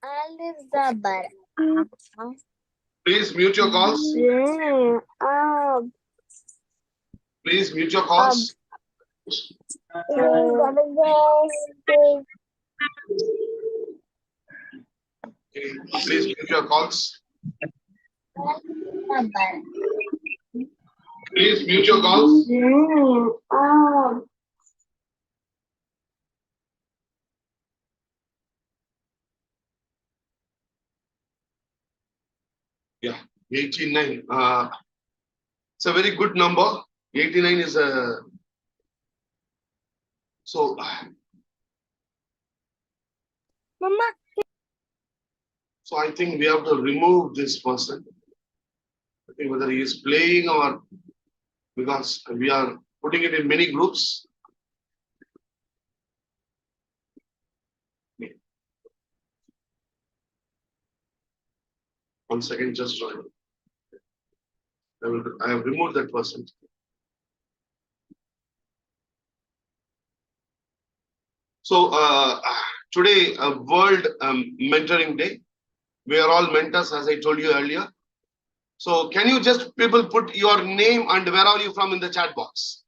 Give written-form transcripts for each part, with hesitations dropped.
Elizabeth. Please mute your calls. Please mute your calls. Okay. Please mute your calls. Please mute your calls. Yeah, 89. It's a very good number. 89 is a so. Mama. So I think we have to remove this person. I think whether he is playing or because we are putting it in many groups. One second, just join. I have removed that person. So today, World Mentoring Day. We are all mentors, as I told you earlier. So can you just people put your name and where are you from in the chat box?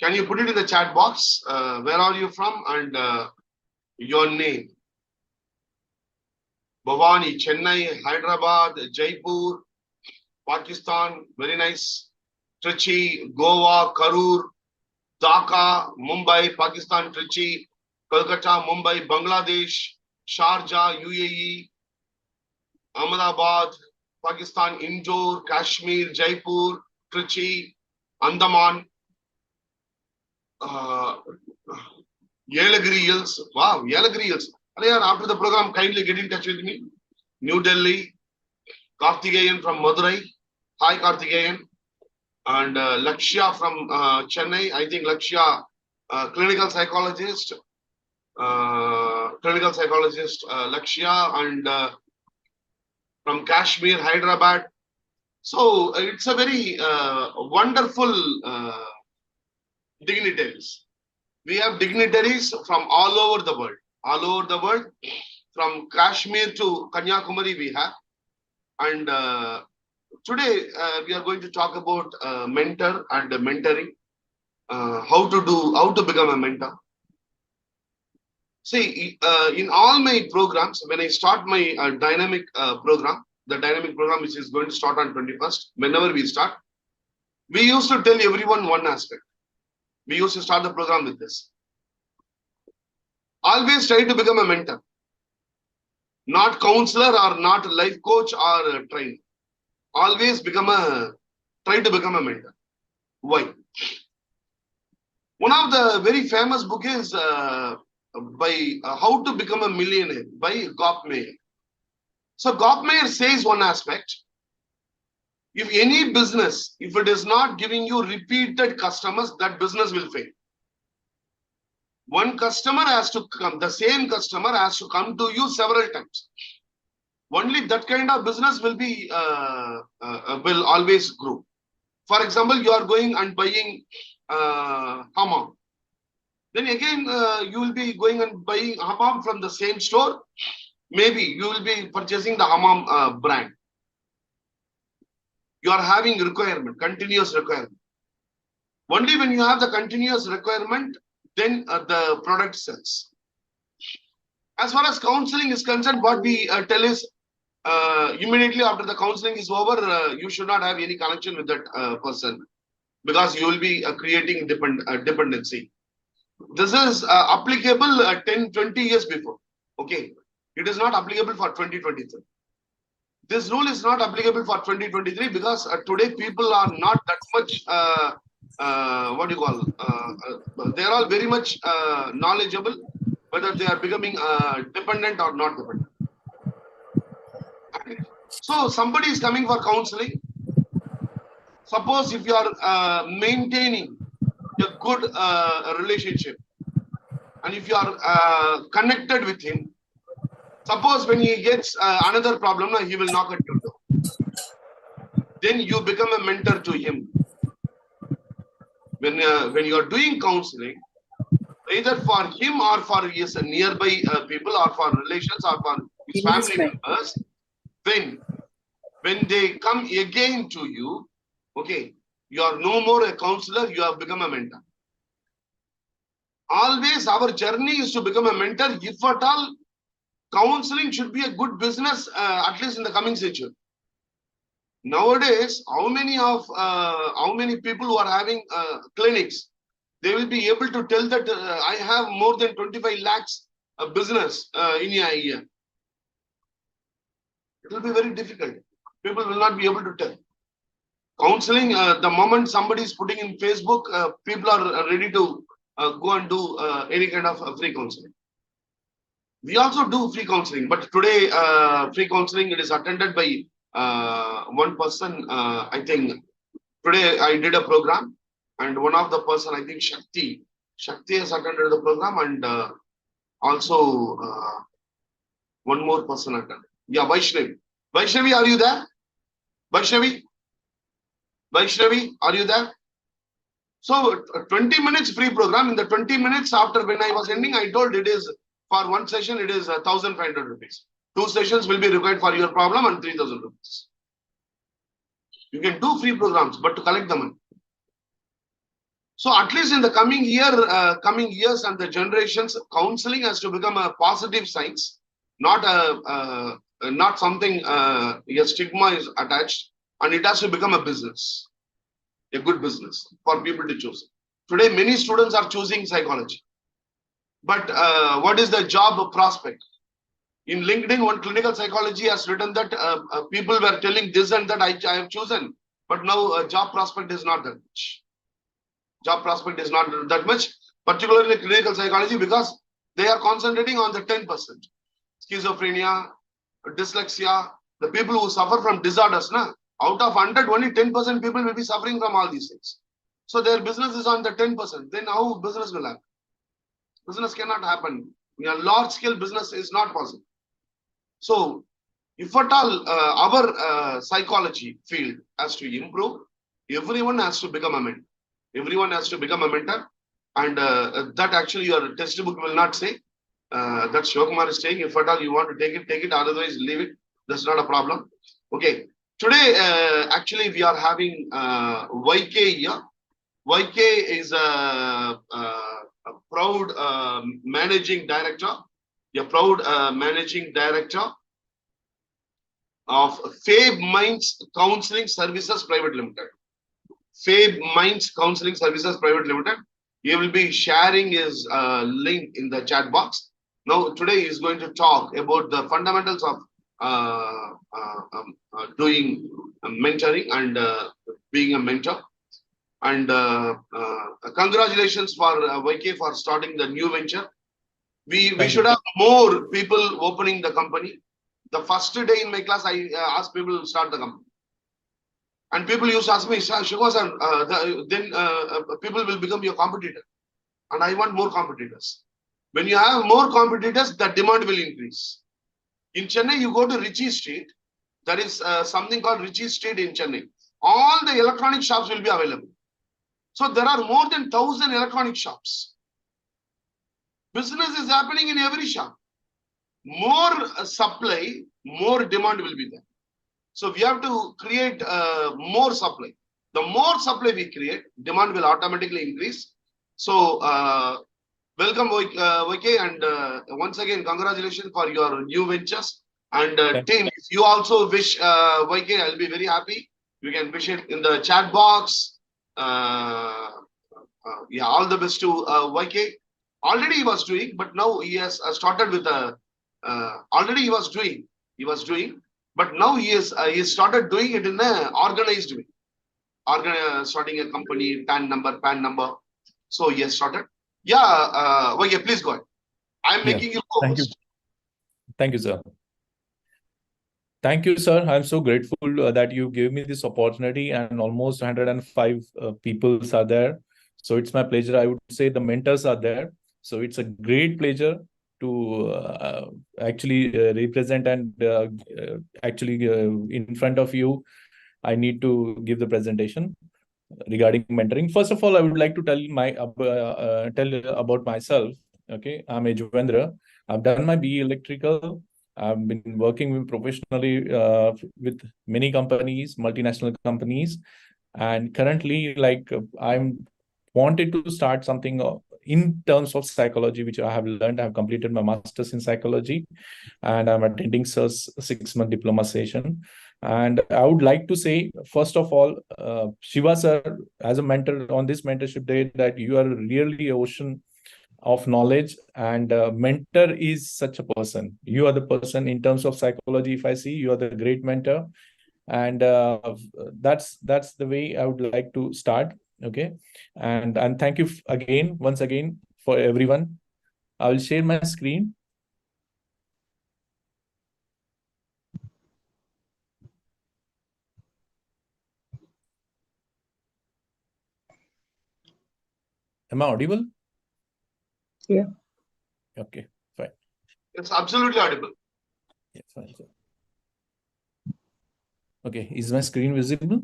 Can you put it in the chat box? Where are you from and your name? Bhavani, Chennai, Hyderabad, Jaipur, Pakistan, very nice. Trichy, Goa, Karur, Dhaka, Mumbai, Pakistan, Trichy, Kolkata, Mumbai, Bangladesh, Sharjah, UAE, Ahmedabad, Pakistan, Indore, Kashmir, Jaipur, Trichy, Andaman, Yelagiri Hills. Wow, Yelagiri Hills. After the program, kindly get in touch with me. New Delhi, Karthikeyan from Madurai. Hi, Karthikeyan. And Lakshya from Chennai. I think Lakshya, clinical psychologist. Lakshya, and from Kashmir, Hyderabad. So it's a very wonderful dignitaries. We have dignitaries from all over the world. All over the world, from Kashmir to Kanyakumari we have. And today we are going to talk about mentor and mentoring. How to become a mentor. See, in all my programs, when I start my dynamic program, the dynamic program which is going to start on 21st, whenever we start, we used to tell everyone one aspect. We used to start the program with this. Always try to become a mentor. Not counselor or not life coach or trainer. Always try to become a mentor. Why? One of the very famous book is by How to Become a Millionaire by Gopmeyer. So Gopmeyer says one aspect. If any business, if it is not giving you repeated customers, that business will fail. One customer has to come, the same customer has to come to you several times. Only that kind of business will be will always grow. For example, you are going and buying hammam. Then again, you will be going and buying hammam from the same store. Maybe you will be purchasing the hammam brand. You are having requirement, continuous requirement. Only when you have the continuous requirement, then the product sells. As far as counseling is concerned, what we tell is immediately after the counseling is over, you should not have any connection with that person because you will be creating dependency. This is applicable 10, 20 years before. Okay. It is not applicable for 2023. This rule is not applicable for 2023 because today people are not that much, they are all very much knowledgeable whether they are becoming dependent or not dependent. Okay. So somebody is coming for counseling. Suppose if you are maintaining a good relationship and if you are connected with him, suppose when he gets another problem, he will knock at your door. Then you become a mentor to him. When you are doing counseling, either for him or for his nearby people or for relations or for his family members. When they come again to you, okay, you are no more a counselor, you have become a mentor. Always our journey is to become a mentor. If at all, counseling should be a good business, at least in the coming century. Nowadays, how many people who are having clinics, they will be able to tell that I have more than 25 lakhs of business in a year. It will be very difficult. People will not be able to tell. Counseling, the moment somebody is putting in Facebook, people are ready to go and do any kind of free counseling. We also do free counseling, but today free counseling, it is attended by one person. I think today I did a program, and one of the person, I think Shakti has attended the program, and also one more person attended. Yeah, Vaishnavi. Vaishnavi, are you there? Vaishnavi, are you there? So 20 minutes free program. In the 20 minutes after when I was ending, I told it is for one session, it is 1,500 rupees. 2 sessions will be required for your problem and 3,000 rupees. You can do free programs, but to collect the money. So at least in the coming years and the generations, counseling has to become a positive science, not something a stigma is attached, and it has to become a business, a good business for people to choose. Today, many students are choosing psychology, but what is the job prospect? In LinkedIn, one clinical psychology has written that people were telling this and that I have chosen, but now job prospect is not that much. Job prospect is not that much, particularly clinical psychology, because they are concentrating on the 10%. Schizophrenia, dyslexia, the people who suffer from disorders, out of 100, only 10% people will be suffering from all these things. So their business is on the 10%. Then how business will happen? Business cannot happen. A large scale business is not possible. So if at all our psychology field has to improve, everyone has to become a mentor. Everyone has to become a mentor, and that actually your textbook will not say. That Shivakumar is saying, if at all you want to take it, otherwise leave it. That's not a problem. Okay. Today, actually, we are having YK here. YK is a proud managing director. A proud managing director of Fabe Minds Counseling Services Private Limited. Fabe Minds Counseling Services Private Limited. He will be sharing his link in the chat box. Now, today he is going to talk about the fundamentals of doing mentoring and being a mentor. And congratulations for YK for starting the new venture. We should have more people opening the company. The first day in my class, I asked people to start the company. And people used to ask me, Shiva sir, then people will become your competitor. And I want more competitors. When you have more competitors, the demand will increase. In Chennai, you go to Ritchie Street. There is something called Ritchie Street in Chennai. All the electronic shops will be available. So there are more than 1,000 electronic shops. Business is happening in every shop. More supply, more demand will be there. So we have to create more supply. The more supply we create, demand will automatically increase. So welcome YK, and once again, congratulations for your new ventures. And team, if you also wish YK, I'll be very happy. You can wish it in the chat box. Yeah, all the best to YK. Already he was doing, but now he has started with a. Already he was doing, but now he started doing it in an organized way. Starting a company, PAN number. So he has started. Yeah, YK, please go ahead. I'm making you co-host. Thank you, sir. Thank you, sir. I'm so grateful that you gave me this opportunity, and almost 105 people are there. So it's my pleasure. I would say the mentors are there. So it's a great pleasure to actually represent and actually in front of you, I need to give the presentation. regarding mentoring. First of all, I would like to tell about myself. Okay, I'm Yajuvendra. I've done my BE Electrical. I've been working professionally with many companies, multinational companies, and currently, I'm wanted to start something in terms of psychology, which I have learned. I have completed my master's in psychology, and I'm attending SIR's 6-month diploma session. And I would like to say, first of all, Shiva sir, as a mentor on this mentorship day, that you are really an ocean of knowledge, and mentor is such a person. You are the person in terms of psychology. If I see, you are the great mentor, and that's the way I would like to start. Okay, and thank you again, once again, for everyone. I will share my screen. Am I audible? Yeah. Okay, fine. It's absolutely audible. Yeah, fine. Okay, is my screen visible?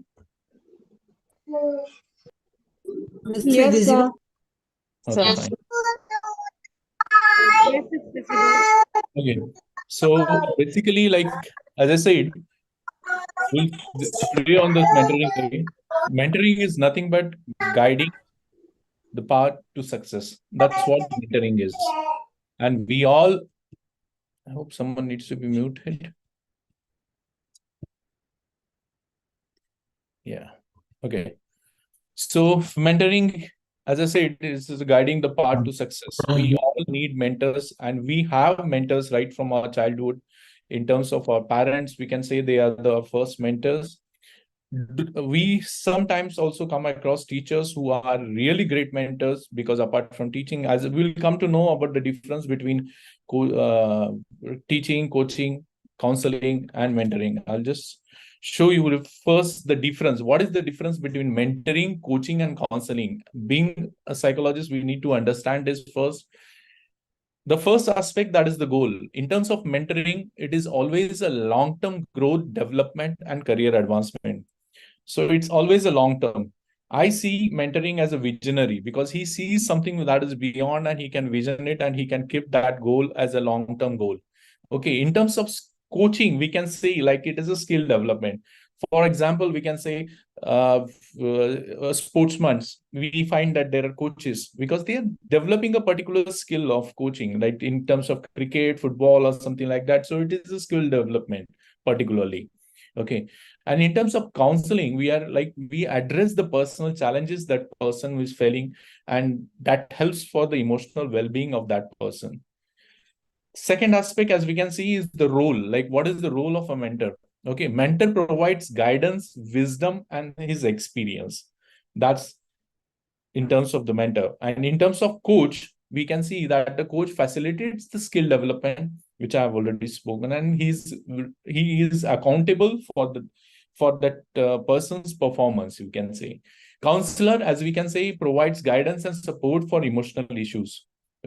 Yes, visible. Okay, sir. fine. Yes, it's visible. Okay, so basically, like as I said, we'll today on this mentoring day. Mentoring is nothing but guiding the path to success. That's what mentoring is. And we all, I hope someone needs to be muted. Yeah. Okay. So mentoring, as I said, is guiding the path to success. We all need mentors, and we have mentors right from our childhood. In terms of our parents, we can say they are the first mentors. We sometimes also come across teachers who are really great mentors, because apart from teaching, as we'll come to know about the difference between teaching, coaching, counseling, and mentoring. I'll just show you first the difference. What is the difference between mentoring, coaching, and counseling? Being a psychologist, we need to understand this first. The first aspect, that is the goal. In terms of mentoring, it is always a long-term growth, development, and career advancement. So it's always a long term. I see mentoring as a visionary, because he sees something that is beyond, and he can vision it, and he can keep that goal as a long term goal. Okay. In terms of coaching, we can say like it is a skill development. For example, we can say sportsmen, we find that there are coaches because they are developing a particular skill of coaching, like in terms of cricket, football, or something like that. So it is a skill development particularly. Okay. And in terms of counseling, we address the personal challenges that person who is failing, and that helps for the emotional well-being of that person. Second aspect, as we can see, is the role. Like, what is the role of a mentor? Okay, mentor provides guidance, wisdom, and his experience. That's in terms of the mentor. And in terms of coach, we can see that the coach facilitates the skill development, which I have already spoken, and he is accountable for that person's performance, you can say. Counselor, as we can say, provides guidance and support for emotional issues.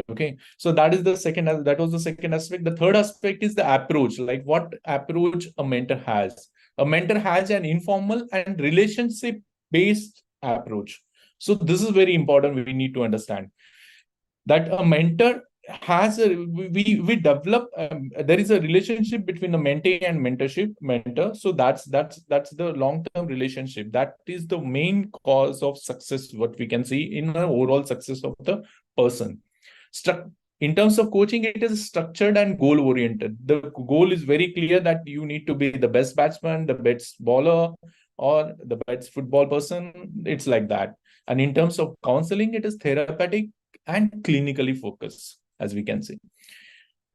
Okay, so that was the second aspect. The third aspect is the approach, like what approach a mentor has. A mentor has an informal and relationship based approach. So this is very important. We need to understand that a mentor has we develop there is a relationship between the mentee and mentor. So that's the long-term relationship. That is the main cause of success, what we can see in the overall success of the person. In terms of coaching, it is structured and goal oriented. The goal is very clear that you need to be the best batsman, the best bowler, or the best football person. It's like that. And in terms of counseling, it is therapeutic and clinically focused, as we can see.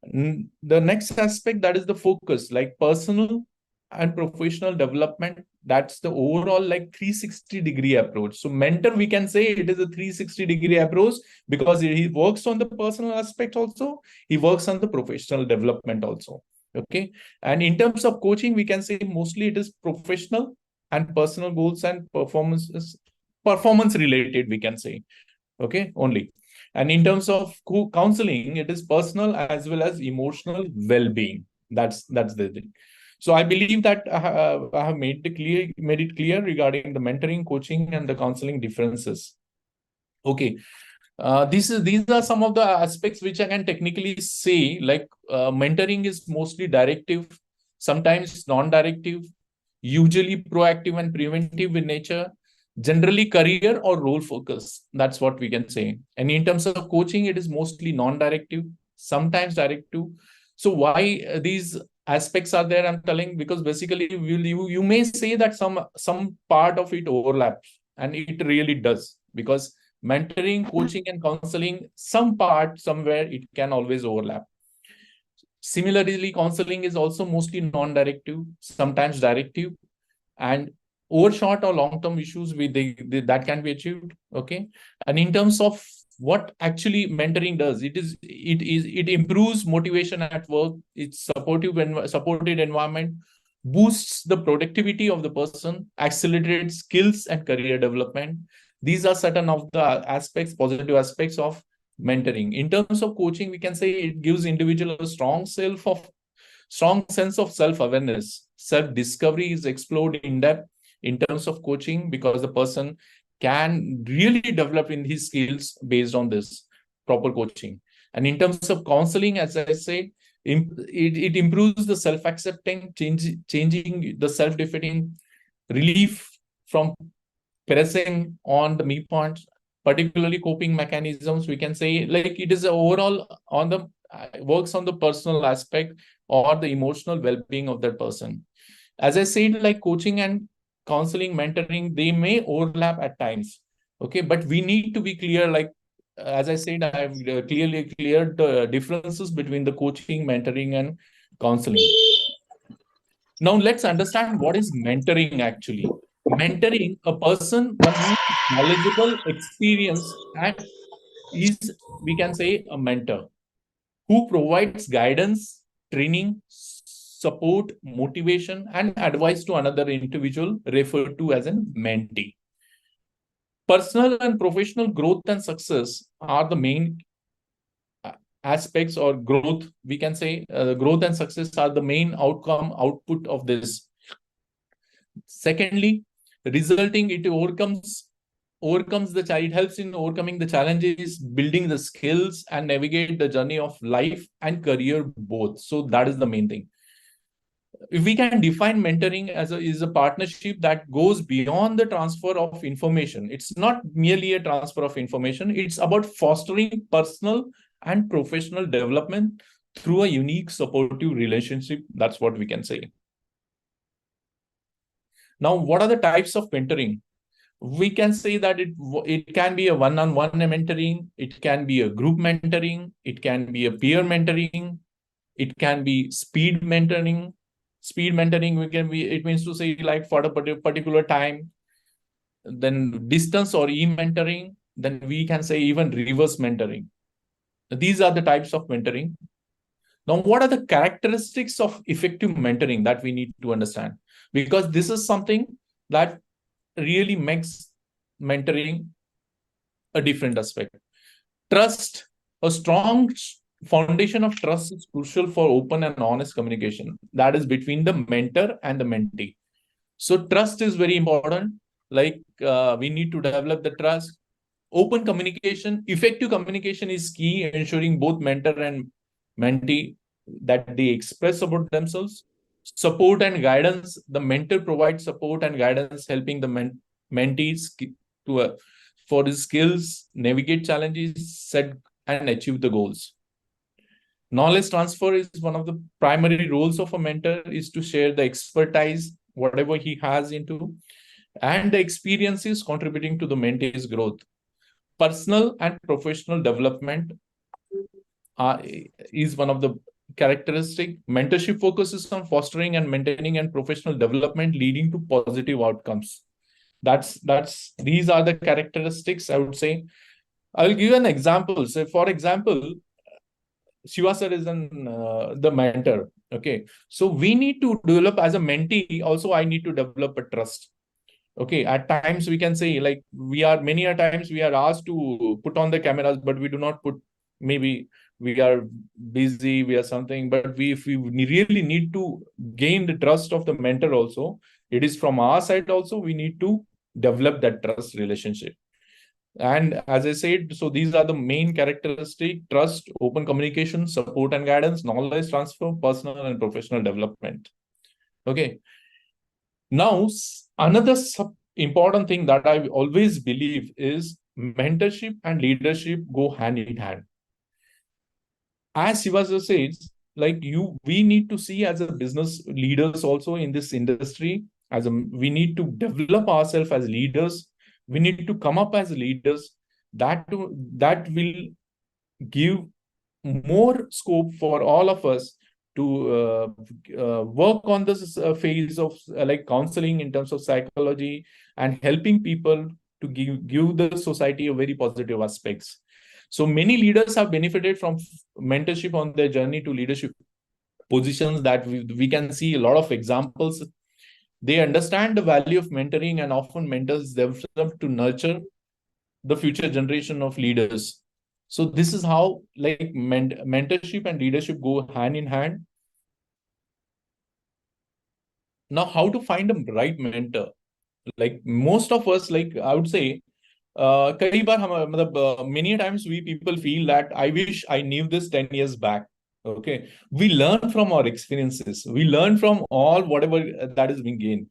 The next aspect, that is the focus, like personal and professional development. That's the overall like 360-degree approach. So mentor, we can say it is a 360-degree approach, because he works on the personal aspect also, he works on the professional development also. Okay. And in terms of coaching, we can say mostly it is professional and personal goals and performance related, we can say. Okay, only. And in terms of counseling, it is personal as well as emotional well-being. That's the thing. So I believe that I have made it clear regarding the mentoring, coaching, and the counseling differences. Okay. These are some of the aspects which I can technically say, like mentoring is mostly directive, sometimes non-directive, usually proactive and preventive in nature, generally career or role focus. That's what we can say. And in terms of coaching, it is mostly non-directive, sometimes directive. So why these aspects are there? I'm telling because basically you may say that some part of it overlaps, and it really does, because mentoring, coaching, and counseling, some part somewhere it can always overlap. Similarly, counseling is also mostly non-directive, sometimes directive, and over short or long-term issues that can be achieved. Okay. And in terms of what actually mentoring does, it improves motivation at work, it's supported environment, boosts the productivity of the person, accelerates skills and career development. These are certain of the positive aspects of mentoring. In terms of coaching, we can say it gives individual a strong sense of self-awareness. Self-discovery is explored in depth in terms of coaching, because the person can really develop in his skills based on this proper coaching. And in terms of counseling, as I said, it improves the self-accepting, changing the self-defeating, relief from pressing on the me points, particularly coping mechanisms. We can say like it is overall on the works on the personal aspect or the emotional well-being of that person. As I said, like coaching and counseling, mentoring, they may overlap at times. Okay, but we need to be clear, like as I said, I have clearly cleared the differences between the coaching, mentoring, and counseling. Now let's understand what is mentoring actually. Mentoring a person, one who is knowledgeable, experienced, and is, we can say, a mentor who provides guidance, training, support, motivation, and advice to another individual, referred to as a mentee. Personal and professional growth and success are the main aspects, or growth, we can say, growth and success are the main output of this. Secondly, resulting it overcomes the child, helps in overcoming the challenges, building the skills, and navigate the journey of life and career both. So that is the main thing. If we can define mentoring as is a partnership that goes beyond the transfer of information. It's not merely a transfer of information, it's about fostering personal and professional development through a unique supportive relationship. That's what we can say. Now, what are the types of mentoring? We can say that it can be a one-on-one mentoring, it can be a group mentoring, it can be a peer mentoring, it can be speed mentoring. Speed mentoring, it means to say like for a particular time. Then distance or e-mentoring, then we can say even reverse mentoring. These are the types of mentoring. Now, what are the characteristics of effective mentoring that we need to understand? Because this is something that really makes mentoring a different aspect. Trust, a strong foundation of trust is crucial for open and honest communication. That is between the mentor and the mentee. So trust is very important. Like we need to develop the trust. Open communication, effective communication is key, ensuring both mentor and mentee that they express about themselves. Support and guidance, the mentor provides support and guidance, helping the mentees for his skills, navigate challenges, set and achieve the goals. Knowledge transfer is one of the primary roles of a mentor, is to share the expertise, whatever he has into, and the experiences contributing to the mentee's growth. Personal and professional development is one of the characteristic. Mentorship focuses on fostering and maintaining and professional development, leading to positive outcomes. These are the characteristics, I would say. I will give an example. So, for example, Shiva sir is the mentor. Okay, so we need to develop as a mentee. Also, I need to develop a trust. Okay, at times we can say many a times we are asked to put on the cameras, but we do not put, maybe we are busy, we are something, but if we really need to gain the trust of the mentor also, it is from our side also, we need to develop that trust relationship. And as I said, so these are the main characteristics: trust, open communication, support and guidance, knowledge transfer, personal and professional development. Okay. Now, another important thing that I always believe is mentorship and leadership go hand in hand. As Sivaji says, like we need to see as a business leaders also in this industry, we need to develop ourselves as leaders. We need to come up as leaders that will give more scope for all of us to work on this phase of like counseling in terms of psychology and helping people to give the society a very positive aspects. So many leaders have benefited from mentorship on their journey to leadership positions that we can see a lot of examples. They understand the value of mentoring and often mentors themselves to nurture the future generation of leaders. So this is how like mentorship and leadership go hand in hand. Now, how to find a right mentor? Like most of us, like I would say, many times we people feel that I wish I knew this 10 years back. Okay. We learn from our experiences. We learn from all whatever that is being gained.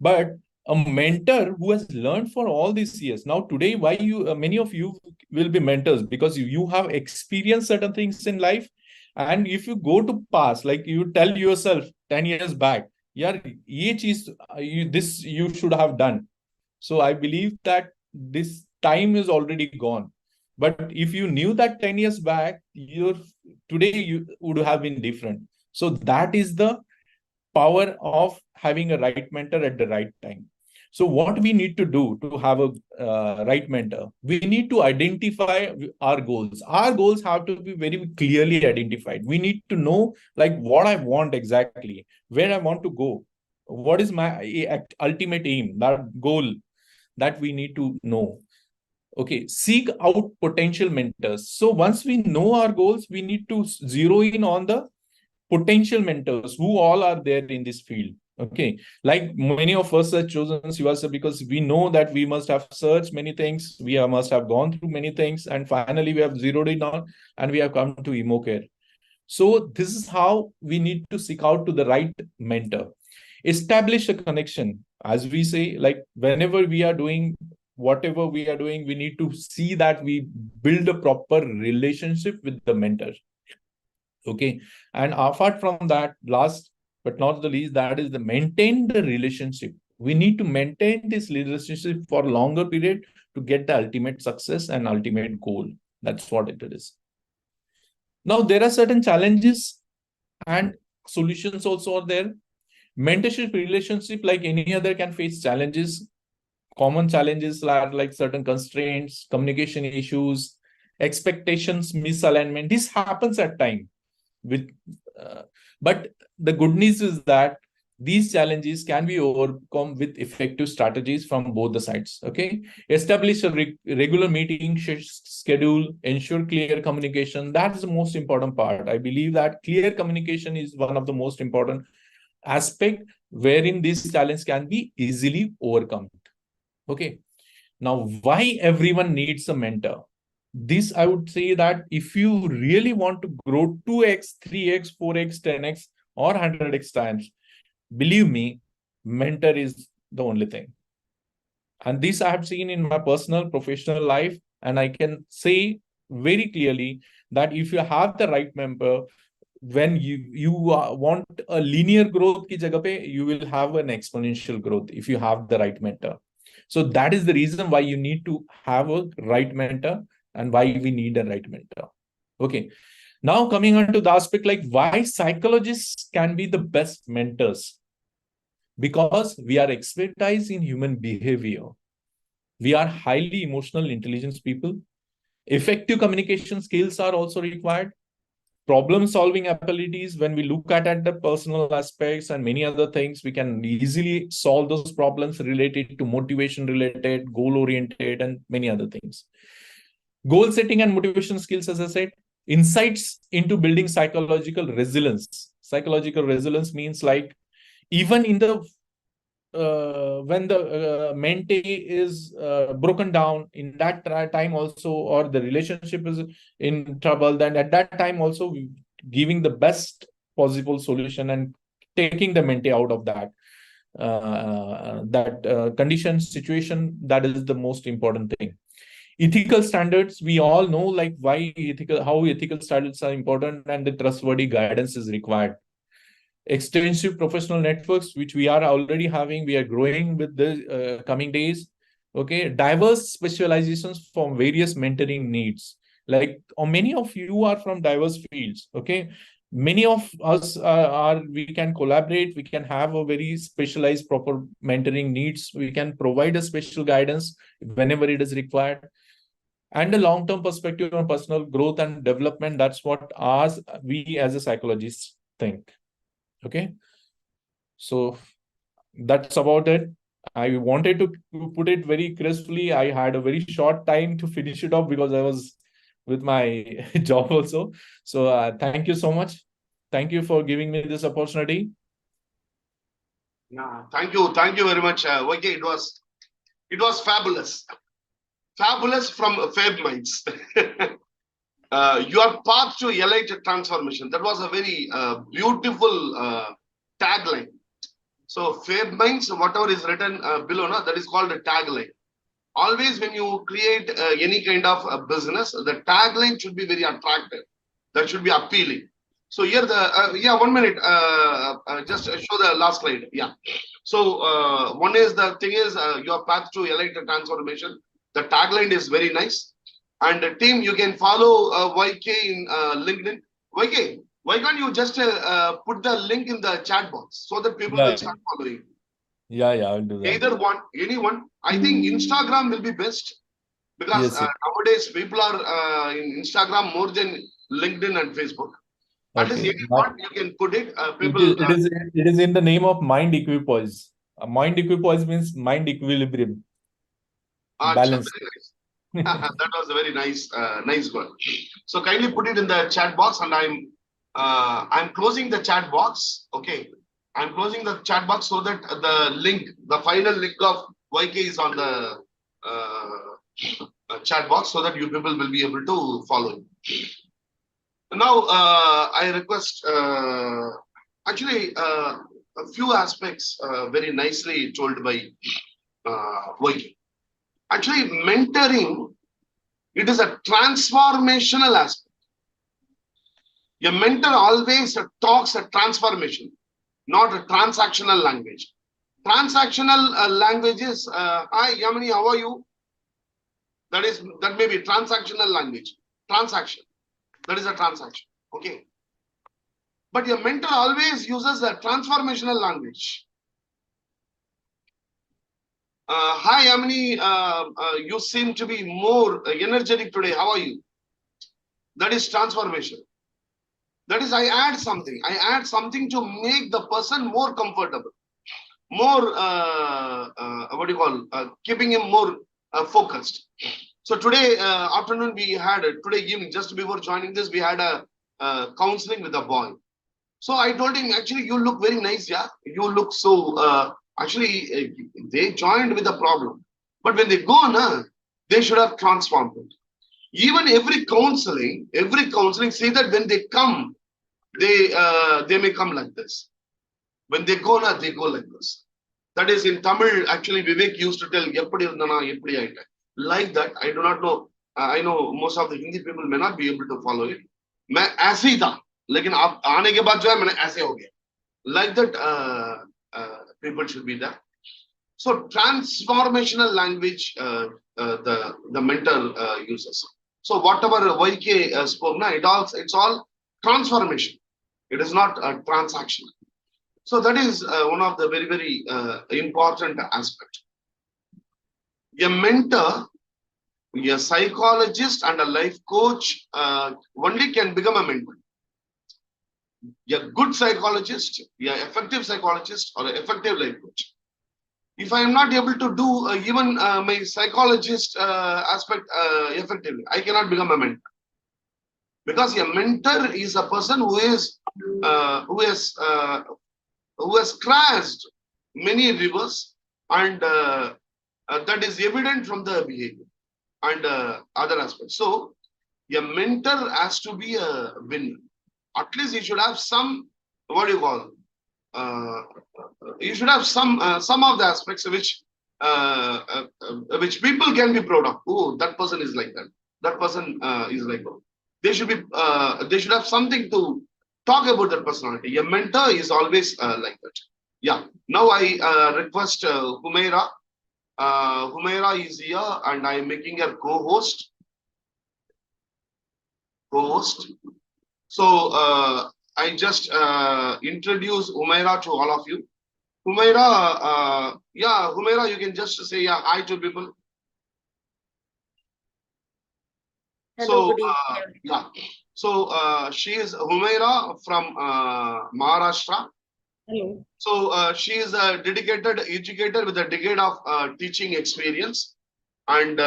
But a mentor who has learned for all these years. Now, today, why many of you will be mentors because you have experienced certain things in life. And if you go to past, like you tell yourself 10 years back, yeah, this you should have done. So I believe that this time is already gone. But if you knew that 10 years back, today you would have been different. So that is the power of having a right mentor at the right time. So what we need to do to have a right mentor, we need to identify our goals. Our goals have to be very clearly identified. We need to know like what I want exactly, where I want to go, what is my ultimate aim, that goal that we need to know. Okay, seek out potential mentors. So once we know our goals, we need to zero in on the potential mentors who all are there in this field. Okay, like many of us have chosen Sivasa because we know that we must have searched many things, must have gone through many things, and finally we have zeroed in on and we have come to EmoCare. So this is how we need to seek out to the right mentor. Establish a connection. As we say, like whenever we are doing whatever we are doing, we need to see that we build a proper relationship with the mentor. Okay. And apart from that, last but not the least, that is the maintain the relationship. We need to maintain this relationship for a longer period to get the ultimate success and ultimate goal. That's what it is. Now, there are certain challenges and solutions also are there. Mentorship relationship, like any other, can face challenges. Common challenges are like certain constraints, communication issues, expectations, misalignment. This happens at time. But the good news is that these challenges can be overcome with effective strategies from both the sides. Okay, establish a regular meeting schedule, ensure clear communication. That is the most important part. I believe that clear communication is one of the most important aspect wherein this challenge can be easily overcome. Okay, now why everyone needs a mentor? This, I would say that if you really want to grow 2x, 3x, 4x, 10x, or 100x times, believe me, mentor is the only thing. And this I have seen in my personal, professional life. And I can say very clearly that if you have the right mentor, when you want a linear growth ki jagah pe, you will have an exponential growth if you have the right mentor. So that is the reason why you need to have a right mentor and why we need a right mentor. Okay. Now coming on to the aspect like why psychologists can be the best mentors. Because we are expertise in human behavior. We are highly emotional intelligence people. Effective communication skills are also required. Problem-solving abilities, when we look at the personal aspects and many other things, we can easily solve those problems related to motivation-related, goal-oriented, and many other things. Goal setting and motivation skills, as I said, insights into building psychological resilience. Psychological resilience means like even in the when the mentee is broken down in that time also, or the relationship is in trouble, then at that time also giving the best possible solution and taking the mentee out of that condition situation. That is the most important thing. Ethical standards, we all know like how ethical standards are important, and the trustworthy guidance is required. Extensive professional networks, which we are already having, we are growing with the coming days. Okay, diverse specializations from various mentoring needs. Like many of you are from diverse fields. Okay, many of us we can collaborate, we can have a very specialized proper mentoring needs, we can provide a special guidance whenever it is required. And a long-term perspective on personal growth and development, that's what we as a psychologist think. Okay, so that's about it. I wanted to put it very crisply. I had a very short time to finish it off because I was with my job also. So thank you so much. Thank you for giving me this opportunity. Yeah, thank you very much. Okay, it was fabulous from Fab Minds. Your path to elite transformation. That was a very beautiful tagline. So Fab Minds, whatever is written below, that is called a tagline. Always when you create any kind of a business, the tagline should be very attractive. That should be appealing. So here the 1 minute, just show the last slide. Yeah. So one is the thing is your path to elite transformation. The tagline is very nice. And the team, you can follow YK in LinkedIn. YK, why can't you just put the link in the chat box so that people will start following? Yeah, I'll do that. Either one, anyone. I think Instagram will be best because yes. Nowadays people are in Instagram more than LinkedIn and Facebook. At least anyone you can put it. It is in the name of mind equipoise. Mind equipoise means mind equilibrium. Balance. That was a very nice word. So kindly put it in the chat box, and I'm closing the chat box. Okay, I'm closing the chat box so that the final link of YK is on the chat box, so that you people will be able to follow it. Now I request actually a few aspects very nicely told by YK. Actually, mentoring, it is a transformational aspect. A mentor always talks a transformation, not a transactional language. Transactional language is, hi, Yamini, how are you? That may be transactional language. Transaction. That is a transaction. Okay. But your mentor always uses a transformational language. Hi, Yamini, you seem to be more energetic today. How are you? That is transformation. That is, I add something. I add something to make the person more comfortable, more, what do you call, keeping him more focused. So today afternoon, today evening, just before joining this, we had a counseling with a boy. So I told him, actually, you look very nice, yeah. You look so, actually, they joined with a problem. But when they go, they should have transformed it. Even every counseling, say that when they come, they may come like this. When they go, they go like this. That is in Tamil, actually, Vivek used to tell, like that. I do not know. I know most of the Hindi people may not be able to follow it. Like that, people should be there. So transformational language, the mentor uses. So whatever YK spoke, it's all transformation. It is not a transaction. So that is one of the very, very important aspects. A mentor, a psychologist, and a life coach only can become a mentor. A good psychologist, an effective psychologist, or an effective life coach. If I am not able to do even my psychologist aspect effectively, I cannot become a mentor. Because a mentor is a person who has crashed many rivers, and that is evident from the behavior and other aspects. So a mentor has to be a winner. At least he should have some, what do you call, you should have some of the aspects which people can be proud of. Oh, that person is like that. That person is like that. They should have something to talk about that personality. A mentor is always like that. Yeah. Now I request Humaira. Humaira is here, and I am making her co-host. So I just introduce Humaira to all of you. Humaira, yeah, Humaira, you can just say hi to people. Hello, So good evening. yeah, so she is Humaira from Maharashtra. Hello. So she is a dedicated educator with a decade of teaching experience, and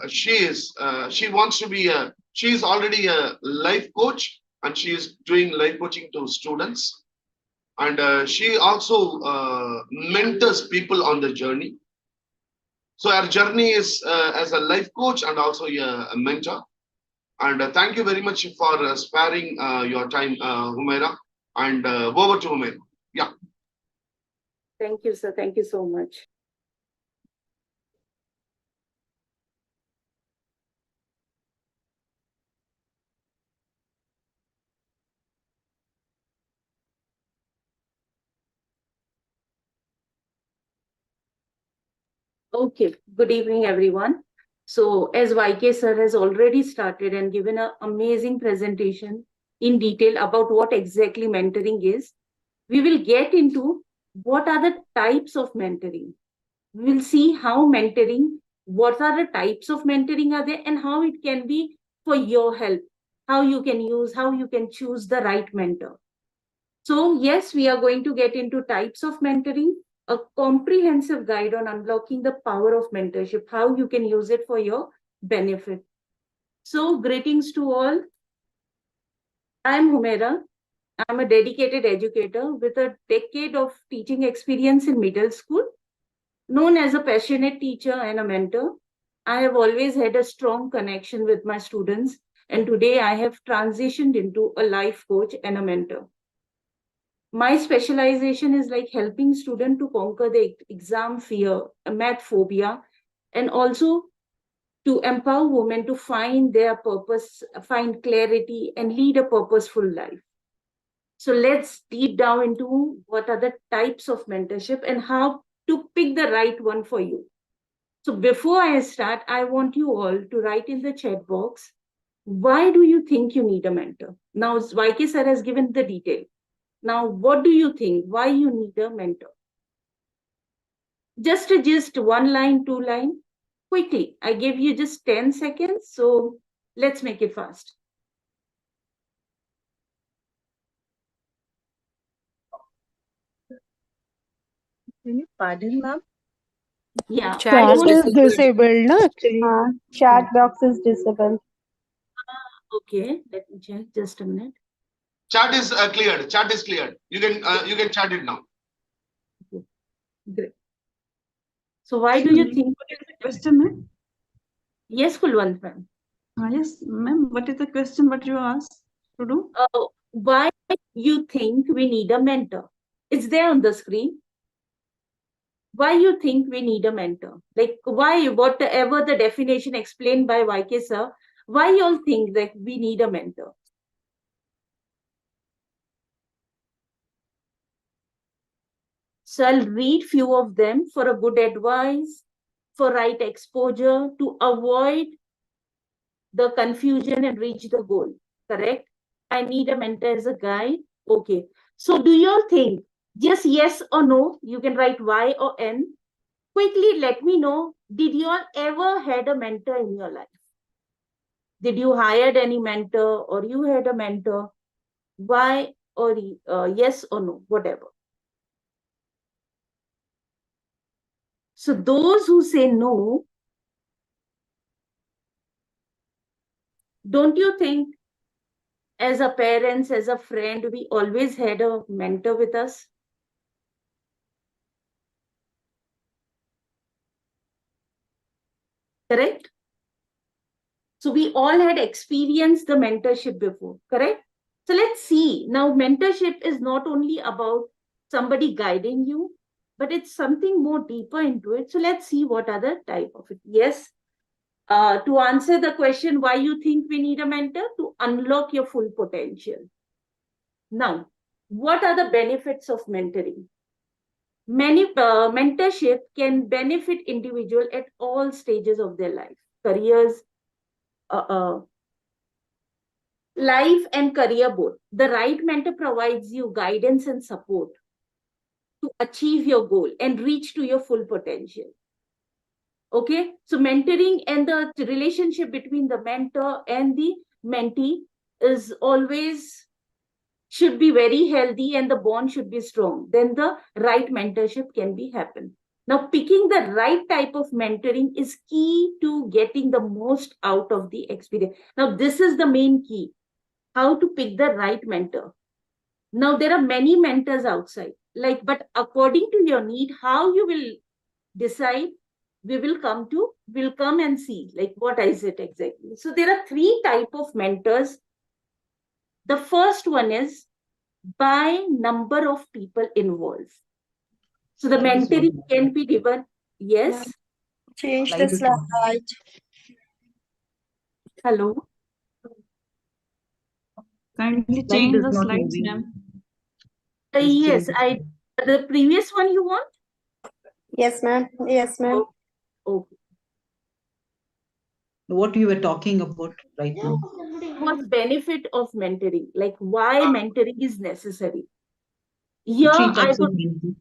she wants to be she is already a life coach, and she is doing life coaching to students, and she also mentors people on the journey. So her journey is as a life coach and also a mentor. And thank you very much for sparing your time, Humaira. And over to Humaira. Yeah. Thank you, sir. Thank you so much. Okay, good evening, everyone. So, as YK sir has already started and given an amazing presentation in detail about what exactly mentoring is, we will get into what are the types of mentoring. We will see how mentoring, what are the types of mentoring are there, and how it can be for your help, how you can use, how you can choose the right mentor. So, yes, we are going to get into types of mentoring, a comprehensive guide on unlocking the power of mentorship, how you can use it for your benefit. So, greetings to all. I'm Humaira. I'm a dedicated educator with a decade of teaching experience in middle school. Known as a passionate teacher and a mentor, I have always had a strong connection with my students, and today I have transitioned into a life coach and a mentor. My specialization is like helping students to conquer the exam fear, math phobia, and also to empower women to find their purpose, find clarity, and lead a purposeful life. So let's deep down into what are the types of mentorship and how to pick the right one for you. So before I start, I want you all to write in the chat box, why do you think you need a mentor? Now, YK sir has given the detail. Now, what do you think? Why you need a mentor? Just one line, two line, quickly. I give you just 10 seconds. So let's make it fast. Can you pardon, ma'am? Yeah. Chat is disabled, no, actually. Chat box is disabled. Okay, let me check. Just a minute. Chat is cleared. Chat is cleared. You can chat it now. Great. So why do you think? What is the question, ma'am? Yes, Kulwant ma'am. Yes, ma'am. What is the question? What you asked to do? Why you think we need a mentor? It's there on the screen. Why you think we need a mentor? Like why, whatever the definition explained by YK sir, why you all think that we need a mentor? So I'll read few of them for a good advice, for right exposure, to avoid the confusion and reach the goal. Correct? I need a mentor as a guide. Okay. So do you all think just yes or no? You can write Y or N. Quickly let me know, did you all ever had a mentor in your life? Did you hired any mentor or you had a mentor? Why or yes or no, whatever. So those who say no, Don't you think as a parents, as a friend, we always had a mentor with us? Correct? So we all had experienced the mentorship before, correct? So let's see. Now, mentorship is not only about somebody guiding you, but it's something more deeper into it. So let's see what other type of it. Yes. To answer the question why you think we need a mentor, to unlock your full potential. Now, what are the benefits of mentoring? Mentorship can benefit individual at all stages of their life, careers, life and career both. The right mentor provides you guidance and support to achieve your goal and reach to your full potential. Okay, so mentoring and the relationship between the mentor and the mentee is always should be very healthy and the bond should be strong. Then the right mentorship can be happen. Now, picking the right type of mentoring is key to getting the most out of the experience. Now, this is the main key. How to pick the right mentor. Now, there are many mentors outside, but according to your need, how you will decide, we'll come and see, what is it exactly. So there are 3 types of mentors. The first one is by number of people involved. So the mentoring can be given, yes. Change the slide. Hello. Kindly change the slides, ma'am. Yes, the previous one you want? Yes, ma'am. Yes, ma'am. Okay. What you were talking about right now. What's benefit of mentoring? Like why mentoring is necessary? Here, 3 types of mentoring.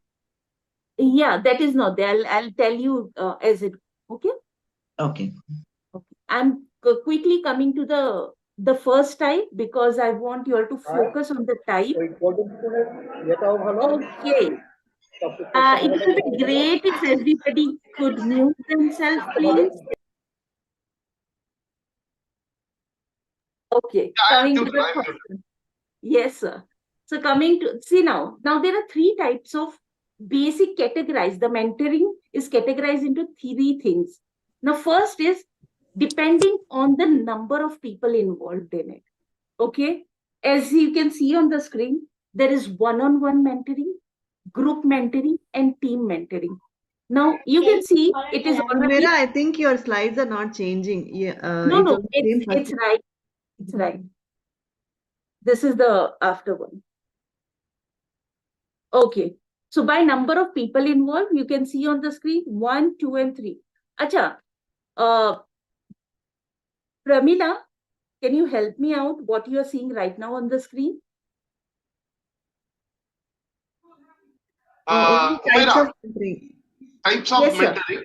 Yeah, that is not there. I'll tell you as it. Okay. Okay. I'm quickly coming to the first type because I want you all to focus on the type. Okay. It will be great if everybody could mute themselves, please. Okay. Coming to the question. Yes, sir. So coming to see now there are 3 types of basic categorized. The mentoring is categorized into 3 things. Now, first is depending on the number of people involved in it. Okay. As you can see on the screen, there is one-on-one mentoring, group mentoring, and team mentoring. Now you can see it is already. Mira, I think your slides are not changing. Yeah, No, it's right. It's right. This is the after one. Okay. So by number of people involved, you can see on the screen 1, 2, and 3. Acha, Pramila, can you help me out what you are seeing right now on the screen? types of mentoring. Types of Yes, sir. mentoring.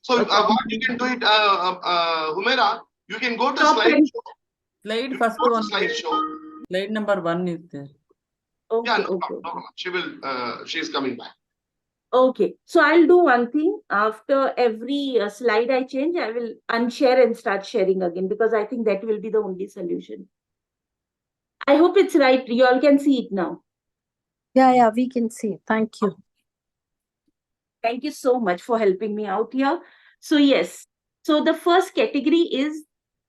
So Okay. what you can do it, Humaira, you can go to Stop slideshow. Slide You first go to one. slideshow. Slide number 1 is there. Okay, Yeah, no okay. problem, no problem. She's coming back. Okay, so I'll do one thing. After every slide I change, I will unshare and start sharing again because I think that will be the only solution. I hope it's right. You all can see it now. Yeah, we can see. Thank you. Thank you so much for helping me out here. So yes, so the first category is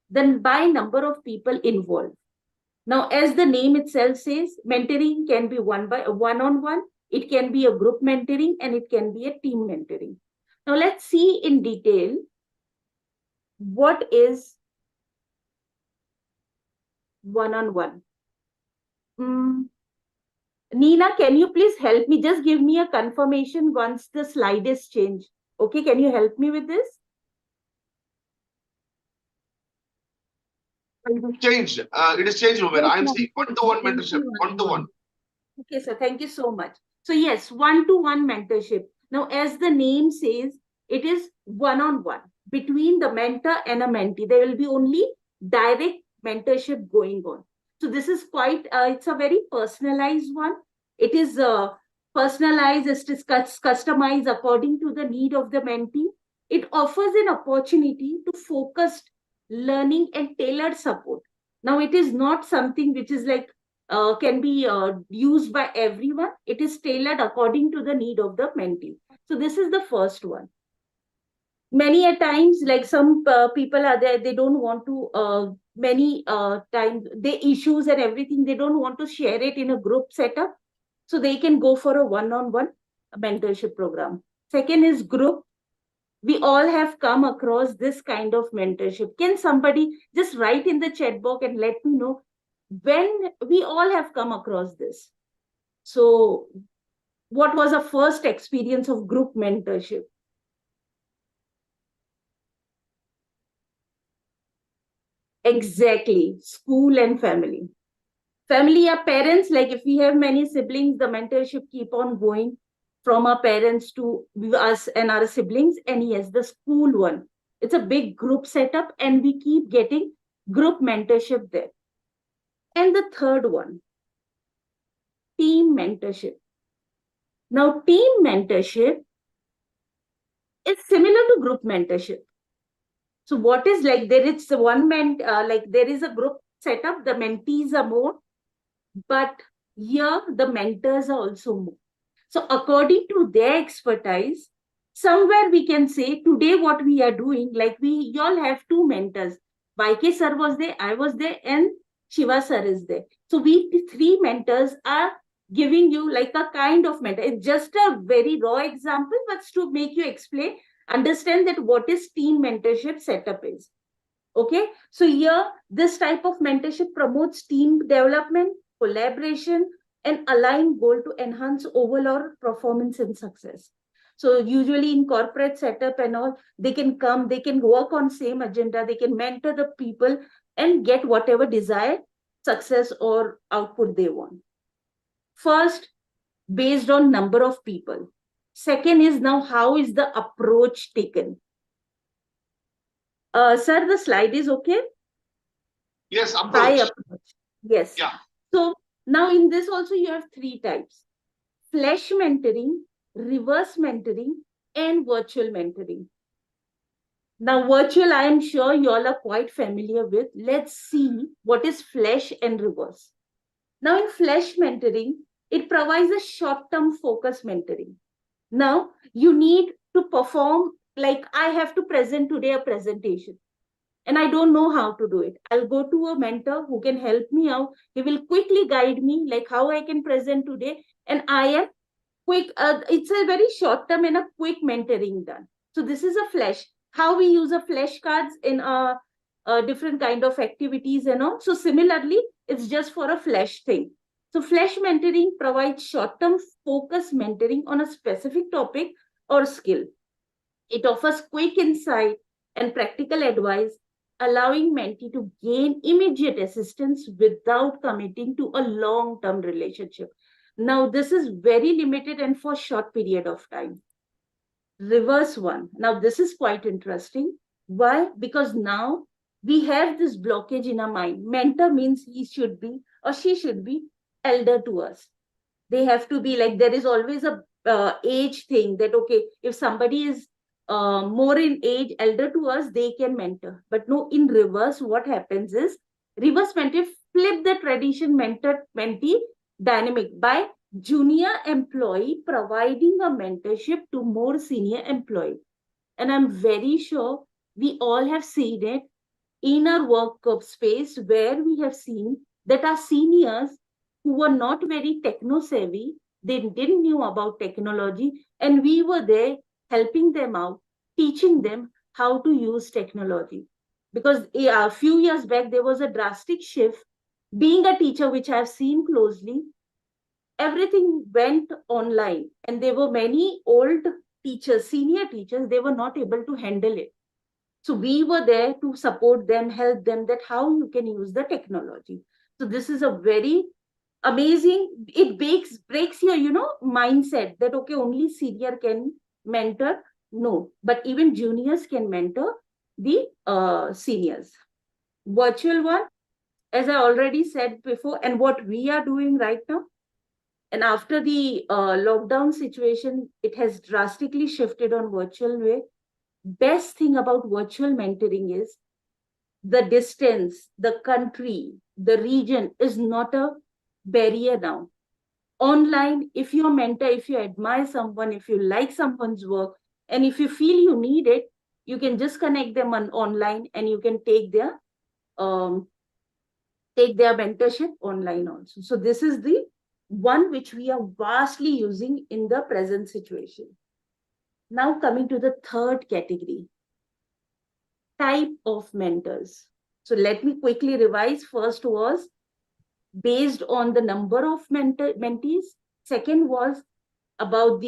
then by number of people involved. Now, as the name itself says, mentoring can be one-on-one, it can be a group mentoring, and it can be a team mentoring. Now, let's see in detail what is one-on-one. Nina, can you please help me? Just give me a confirmation once the slide is changed. Okay, can you help me with this? Changed. It is changed, Humaira. I'm seeing one-to-one mentorship. One-to-one. Okay, sir. Thank you so much. So yes, one-to-one mentorship. Now, as the name says, it is one-on-one between the mentor and a mentee. There will be only direct mentorship going on. So this is quite, it's a very personalized one. It is personalized, it is customized according to the need of the mentee. It offers an opportunity to focus learning and tailored support. Now, it is not something which is like can be used by everyone. It is tailored according to the need of the mentee. So this is the first one. Many a times, like some people are there, they don't want to, many times, they issues and everything, they don't want to share it in a group setup. So they can go for a one-on-one mentorship program. Second is group. We all have come across this kind of mentorship. Can somebody just write in the chat box and let me know when we all have come across this? So what was our first experience of group mentorship? Exactly, school and family. Family are parents, like if we have many siblings, the mentorship keep on going from our parents to us and our siblings. And yes, the school one, it's a big group setup and we keep getting group mentorship there. And the third one, team mentorship. Now, team mentorship is similar to group mentorship. So what is like, there is one like there is a group setup, the mentees are more, but here the mentors are also more. So according to their expertise, somewhere we can say today what we are doing, like we all have two mentors. YK sir was there, I was there, and Shiva sir is there. So we three mentors are giving you like a kind of mentor. It's just a very raw example, but to make you explain, understand that what is team mentorship setup is. Okay, so here this type of mentorship promotes team development, collaboration, and align goal to enhance overall performance and success. So usually in corporate setup and all, they can come, they can work on same agenda, they can mentor the people and get whatever desired success or output they want. First, based on number of people. Second is now how is the approach taken? Sir, the slide is okay? Yes, By approach. approach. Yes. Yeah. So now in this also you have three types: flash mentoring, reverse mentoring, and virtual mentoring. Now virtual, I am sure you all are quite familiar with. Let's see what is flash and reverse. Now in flash mentoring, it provides a short-term focus mentoring. Now you need to perform, like I have to present today a presentation and I don't know how to do it. I'll go to a mentor who can help me out. He will quickly guide me like how I can present today. And I am quick. It's a very short term and a quick mentoring done. So this is a flash. How we use a flashcards in different kind of activities and all. So similarly, it's just for a flash thing. So flash mentoring provides short-term focus mentoring on a specific topic or skill. It offers quick insight and practical advice, allowing mentee to gain immediate assistance without committing to a long-term relationship. Now, this is very limited and for short period of time. Reverse one. Now, this is quite interesting. Why? Because now we have this blockage in our mind. Mentor means he should be or she should be elder to us. They have to be like, there is always a age thing that, okay, if somebody is more in age, elder to us, they can mentor. But no, in reverse, what happens is, reverse mentor flip the tradition mentor-mentee dynamic by junior employee providing a mentorship to more senior employee. And I'm very sure we all have seen it in our work space where we have seen that our seniors who were not very techno-savvy, they didn't know about technology, and we were there helping them out, teaching them how to use technology. Because a few years back, there was a drastic shift. Being a teacher, which I've seen closely, everything went online, and there were many old teachers, senior teachers, they were not able to handle it. So we were there to support them, help them that how you can use the technology. So this is a very amazing, it breaks your, mindset that, okay, only senior can mentor. No, but even juniors can mentor the seniors. Virtual one, as I already said before, and what we are doing right now, and after the lockdown situation, it has drastically shifted on virtual way. Best thing about virtual mentoring is the distance, the country, the region is not a barrier now. Online, if you're a mentor, if you admire someone, if you like someone's work, and if you feel you need it, you can just connect them online, and you can take their mentorship online also. So this is the one which we are vastly using in the present situation. Now coming to the third category, type of mentors. So let me quickly revise. First was based on the number of mentees. Second was about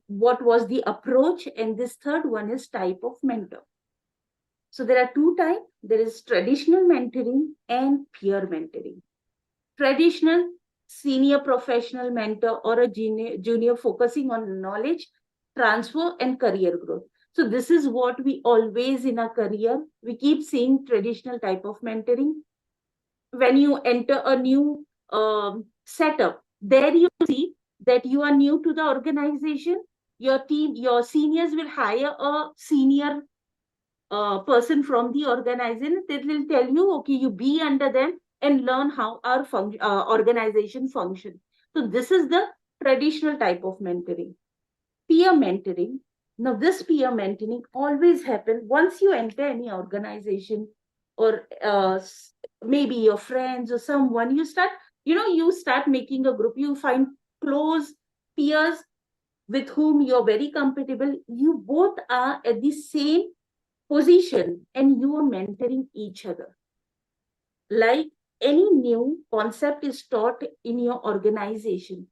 what was the approach, and this third one is type of mentor. So there are two types. There is traditional mentoring and peer mentoring. Traditional, senior professional mentor or a junior focusing on knowledge transfer and career growth. So this is what we always in our career, we keep seeing traditional type of mentoring. When you enter a new setup, there you see that you are new to the organization. Your team, your seniors will hire a senior person from the organization. They will tell you, okay, you be under them and learn how our organization functions. So this is the traditional type of mentoring. Peer mentoring. Now this peer mentoring always happens once you enter any organization, or maybe your friends or someone, you start making a group, you find close peers with whom you're very compatible. You both are at the same position and you are mentoring each other. Like any new concept is taught in your organization,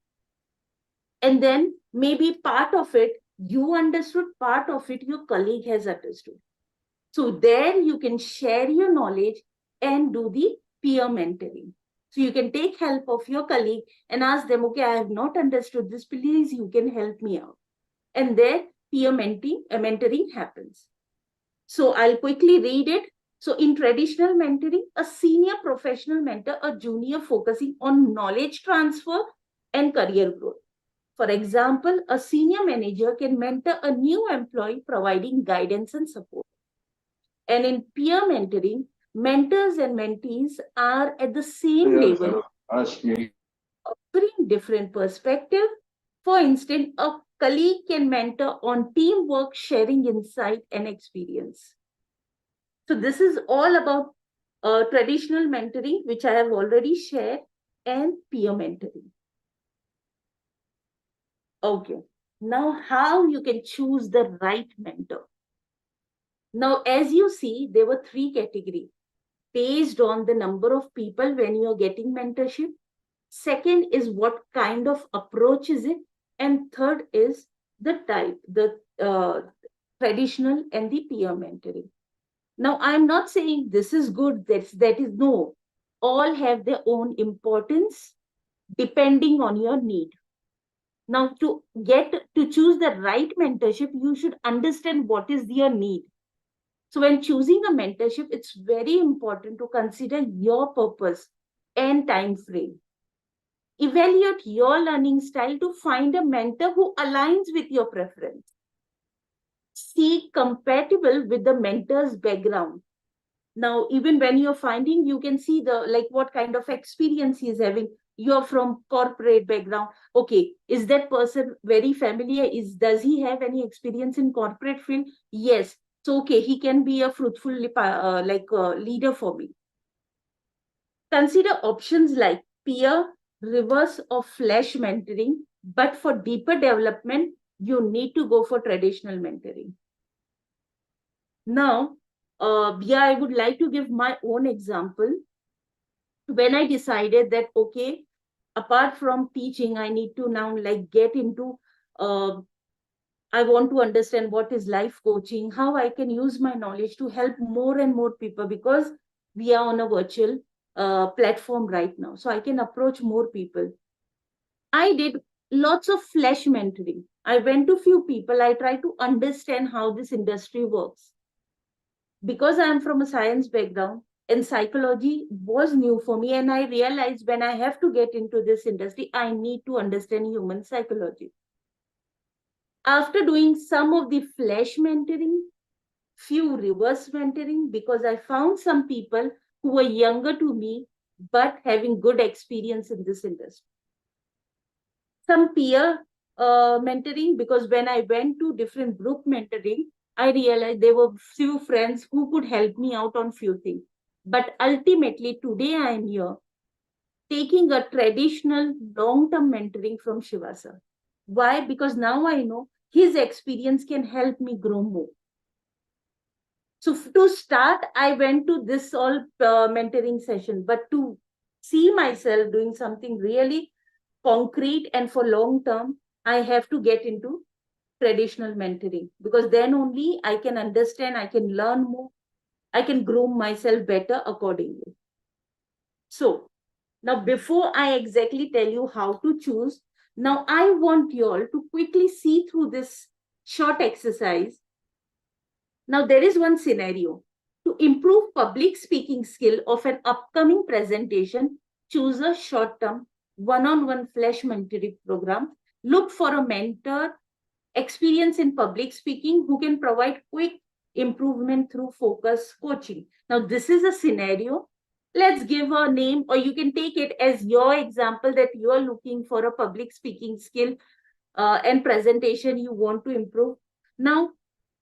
and then maybe part of it you understood, part of it your colleague has understood. So there you can share your knowledge and do the peer mentoring. So you can take help of your colleague and ask them, okay, I have not understood this, please you can help me out. And there peer mentoring happens. So I'll quickly read it. So in traditional mentoring, a senior professional mentor, a junior focusing on knowledge transfer and career growth. For example, a senior manager can mentor a new employee, providing guidance and support. And in peer mentoring, mentors and mentees are at the same level, offering different perspectives. For instance, a colleague can mentor on teamwork, sharing insight and experience. So this is all about traditional mentoring, which I have already shared, and peer mentoring. Okay, now how you can choose the right mentor. Now, as you see, there were three categories based on the number of people when you're getting mentorship. Second is what kind of approach is it? And third is the type, the traditional and the peer mentoring. Now, I'm not saying this is good, that is no. All have their own importance depending on your need. Now, to choose the right mentorship, you should understand what is your need. So when choosing a mentorship, it's very important to consider your purpose and time frame. Evaluate your learning style to find a mentor who aligns with your preference. Seek compatible with the mentor's background. Now, even when you're finding, you can see what kind of experience he is having. You're from corporate background. Okay, is that person very familiar? Does he have any experience in corporate field? Yes. So, okay, he can be a fruitful leader for me. Consider options like peer, reverse or flash mentoring, but for deeper development, you need to go for traditional mentoring. Now, I would like to give my own example. When I decided that, okay, apart from teaching, I need to now get into, I want to understand what is life coaching, how I can use my knowledge to help more and more people, because we are on a virtual platform right now. So I can approach more people. I did lots of flash mentoring. I went to few people. I tried to understand how this industry works. Because I am from a science background and psychology was new for me, and I realized when I have to get into this industry, I need to understand human psychology. After doing some of the flash mentoring, few reverse mentoring because I found some people who were younger to me, but having good experience in this industry. Some peer mentoring, because when I went to different group mentoring, I realized there were few friends who could help me out on few things. But ultimately, today I am here taking a traditional long-term mentoring from Shiva sir. Why? Because now I know his experience can help me grow more. So to start, I went to this all mentoring session, but to see myself doing something really concrete and for long term, I have to get into traditional mentoring, because then only I can understand, I can learn more, I can groom myself better accordingly. So now, before I exactly tell you how to choose, now I want you all to quickly see through this short exercise. Now, there is one scenario. To improve public speaking skill of an upcoming presentation, choose a short-term one-on-one flash mentoring program. Look for a mentor, experience in public speaking, who can provide quick improvement through focus coaching. Now, this is a scenario. Let's give a name, or you can take it as your example that you are looking for a public speaking skill and presentation you want to improve. Now,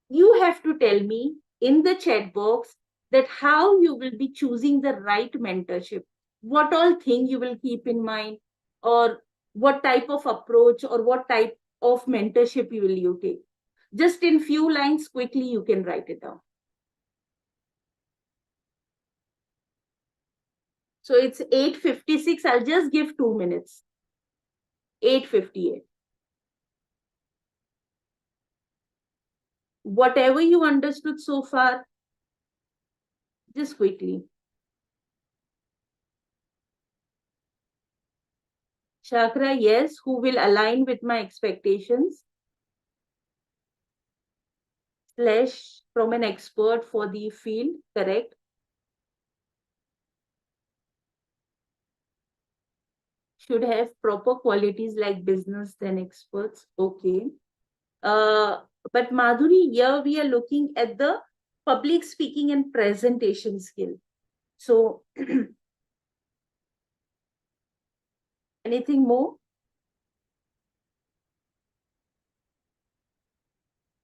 you have to tell me in the chat box that how you will be choosing the right mentorship. What all thing you will keep in mind, or what type of approach or what type of mentorship will you take. Just in few lines, quickly you can write it down. So it's 8:56. I'll just give 2 minutes. 8:58. Whatever you understood so far, just quickly. Chakra, yes. Who will align with my expectations? Flesh, from an expert for the field, correct? Should have proper qualities like business than experts. Okay. But Madhuri, here we are looking at the public speaking and presentation skill. So, anything more?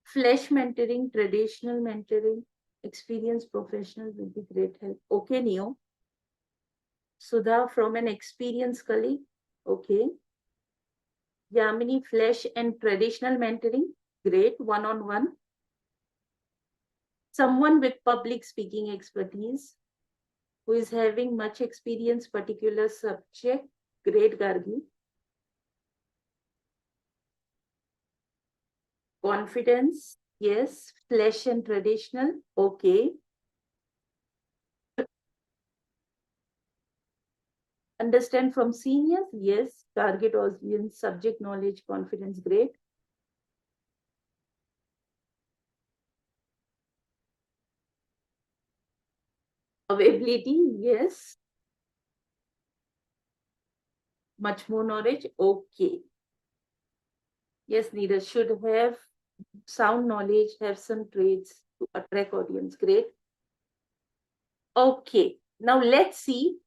Flesh mentoring, traditional mentoring, experienced professional will be great help. Okay, Neo. Sudha, from an experienced colleague. Okay. Yamini, flesh and traditional mentoring. Great, one-on-one. Someone with public speaking expertise who is having much experience, particular subject. Great, Gargi. Confidence, yes. Flesh and traditional, okay. Understand from seniors, yes. Target audience, subject knowledge, confidence, great. Availability, yes. Much more knowledge, okay. Yes, Neeraj should have sound knowledge, have some traits to attract audience, great. Okay, now let's see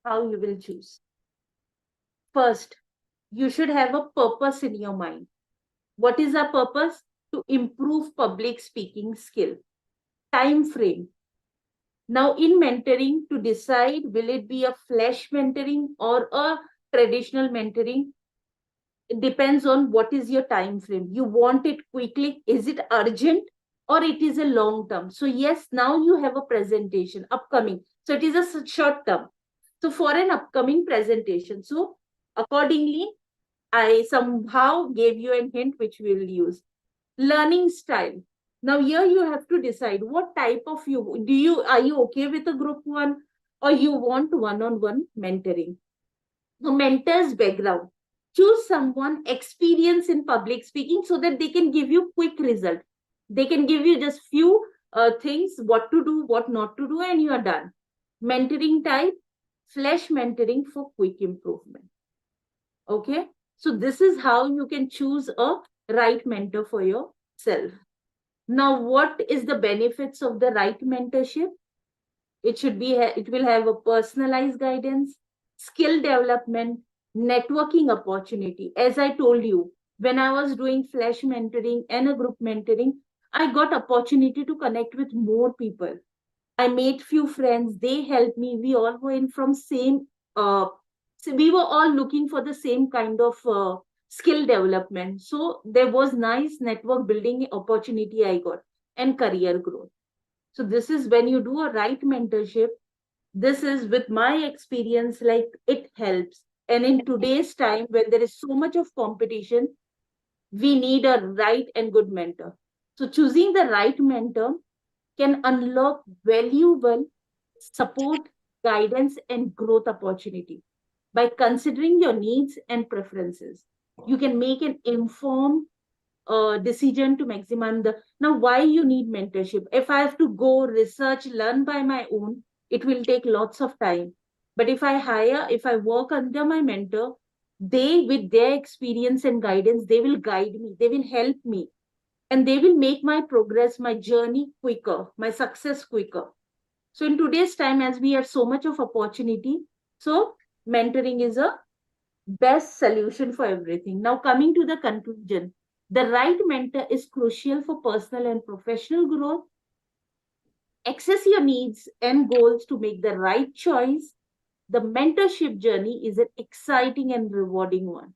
how you will choose. First, you should have a purpose in your mind. What is our purpose? To improve public speaking skill. Time frame. Now in mentoring, to decide will it be a flash mentoring or a traditional mentoring, it depends on what is your time frame. You want it quickly, is it urgent, or it is a long term? So yes, now you have a presentation upcoming, so it is a short term. So for an upcoming presentation, so accordingly I somehow gave you a hint which we will use. Learning style. Now here you have to decide what type of are you okay with a group one, or you want one-on-one mentoring? The mentor's background. Choose someone experienced in public speaking so that they can give you quick result. They can give you just few things, what to do, what not to do, and you are done. Mentoring type, flash mentoring for quick improvement. Okay. So this is how you can choose a right mentor for yourself. Now, what is the benefits of the right mentorship? It will have a personalized guidance, skill development, networking opportunity. As I told you, when I was doing flash mentoring and a group mentoring, I got opportunity to connect with more people. I made few friends. They helped me. We all were in from same. So we were all looking for the same kind of skill development. So there was nice network building opportunity I got and career growth. So this is when you do a right mentorship. This is with my experience, like it helps. And in today's time, when there is so much of competition, we need a right and good mentor. So choosing the right mentor can unlock valuable support, guidance, and growth opportunity. By considering your needs and preferences, you can make an informed decision to maximize the. Now, why you need mentorship? If I have to go research, learn by my own, it will take lots of time. But if I work under my mentor, they, with their experience and guidance, they will guide me, they will help me, and they will make my progress, my journey quicker, my success quicker. So in today's time, as we have so much of opportunity, so mentoring is a best solution for everything. Now, coming to the conclusion, the right mentor is crucial for personal and professional growth. Access your needs and goals to make the right choice. The mentorship journey is an exciting and rewarding one.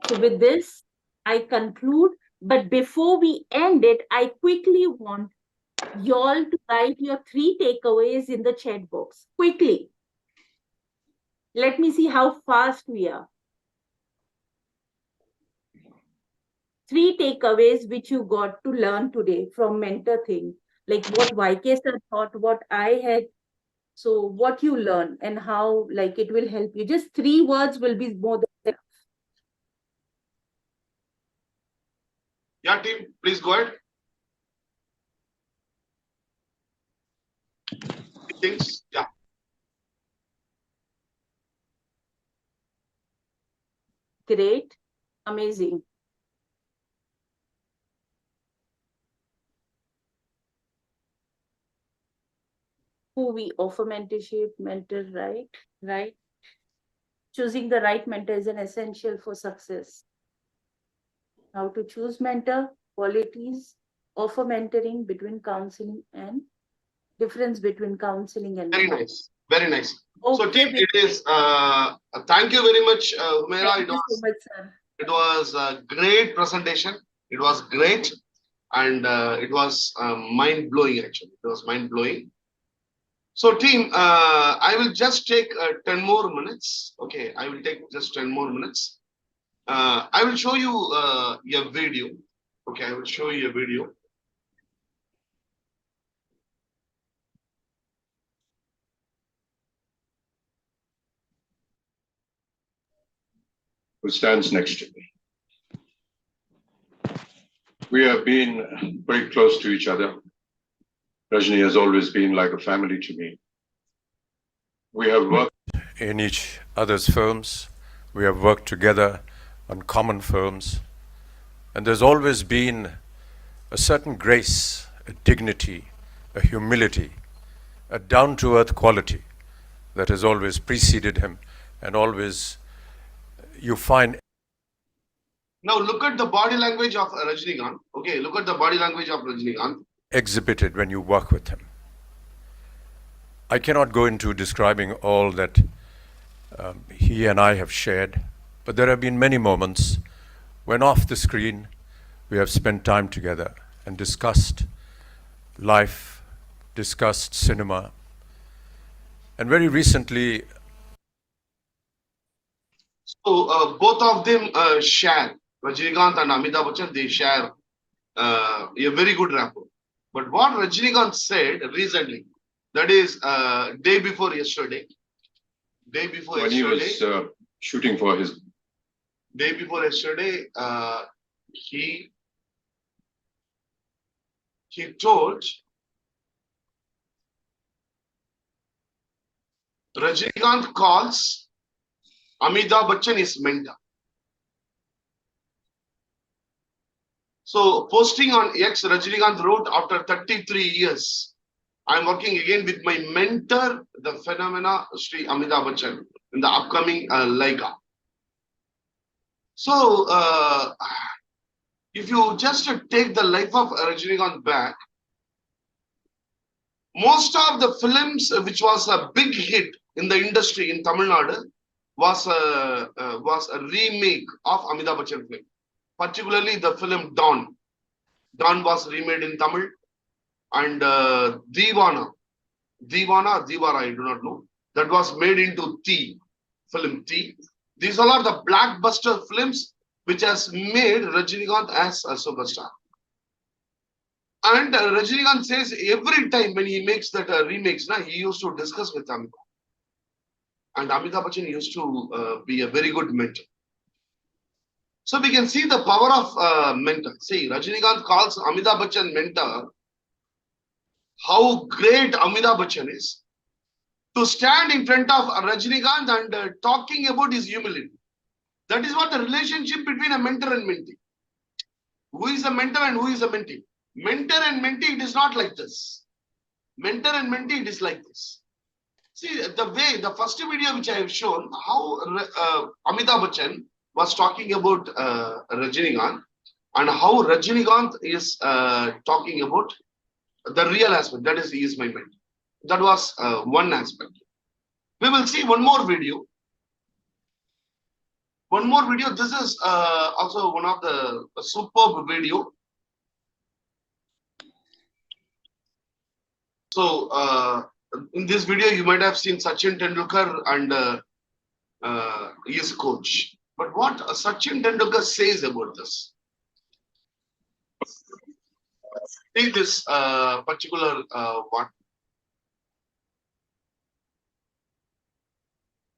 So with this, I conclude. But before we end it, I quickly want y'all to write your 3 takeaways in the chat box. Quickly. Let me see how fast we are. 3 takeaways which you got to learn today from mentor thing. Like what YK sir thought, what I had. So what you learn and how like it will help you. Just 3 words will be more than enough. Yeah, team, please go ahead. Things, yeah. Great. Amazing. Who we offer mentorship, mentor, right? Right. Choosing the right mentor is an essential for success. How to choose mentor, qualities, offer mentoring between counseling and difference between counseling and Very nice. Very nice. Okay, so team, it is thank you very much, Humaira. Thank you so much, sir. It was a great presentation. It was great. And it was mind-blowing, actually. It was mind-blowing. So team, I will just take 10 more minutes. Okay, I will take just 10 more minutes. I will show you a video. Okay, I will show you a video. Who stands next to me. We have been very close to each other. Rajni has always been like a family to me. We have worked in each other's firms. We have worked together on common firms. And there's always been a certain grace, a dignity, a humility, a down-to-earth quality that has always preceded him and always you find. Now look at the body language of Rajnikant. Okay, look at the body language of Rajnikant. Exhibited when you work with him. I cannot go into describing all that he and I have shared, but there have been many moments when off the screen we have spent time together and discussed life, discussed cinema, and very recently. So both of them share, Rajnikant and Amitabh Bachchan, they share a very good rapport. But what Rajnikant said recently, that is day before yesterday, When he was shooting for his. Day before yesterday, he told Rajnikant calls Amitabh Bachchan his mentor. So posting on X, Rajinikanth wrote, after 33 years, I'm working again with my mentor, the phenomena Sri Amitabh Bachchan, in the upcoming Laika. So, if you just take the life of Rajinikanth back, most of the films which was a big hit in the industry in Tamil Nadu was a remake of Amitabh Bachchan film. Particularly the film Dawn. Dawn was remade in Tamil, and Deewana, Deevara, I do not know. That was made into film T. These all are the blockbuster films which has made Rajinikanth as a superstar. And Rajinikanth says every time when he makes that remakes, he used to discuss with Amitabh. And Amitabh Bachchan used to be a very good mentor. So we can see the power of mentor. See, Rajinikanth calls Amitabh Bachchan mentor. How great Amitabh Bachchan is to stand in front of Rajinikanth and talking about his humility. That is what the relationship between a mentor and mentee. Who is a mentor and who is a mentee? Mentor and mentee, it is not like this. Mentor and mentee, it is like this. See, the first video which I have shown, how Amitabh Bachchan was talking about Rajinikanth, and how Rajinikanth is talking about the real aspect, that is, he is my mentor. That was one aspect. We will see one more video. One more video. This is also one of the superb video. So in this video, you might have seen Sachin Tendulkar and his coach. But what Sachin Tendulkar says about this? See this particular one,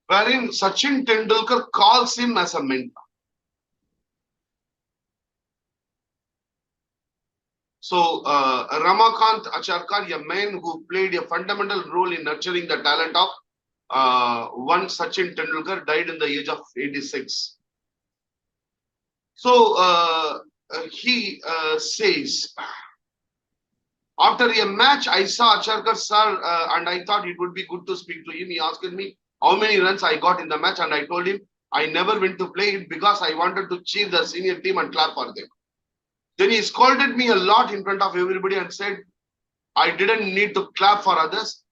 wherein Sachin Tendulkar calls him as a mentor. So Ramakant Acharkar, a man who played a fundamental role in nurturing the talent of one Sachin Tendulkar, died in the age of 86. So he says, after a match, I saw Acharkar sir and I thought it would be good to speak to him. He asked me how many runs I got in the match, and I told him I never went to play it because I wanted to cheer the senior team and clap for them. Then he scolded me a lot in front of everybody and said I didn't need to clap for others.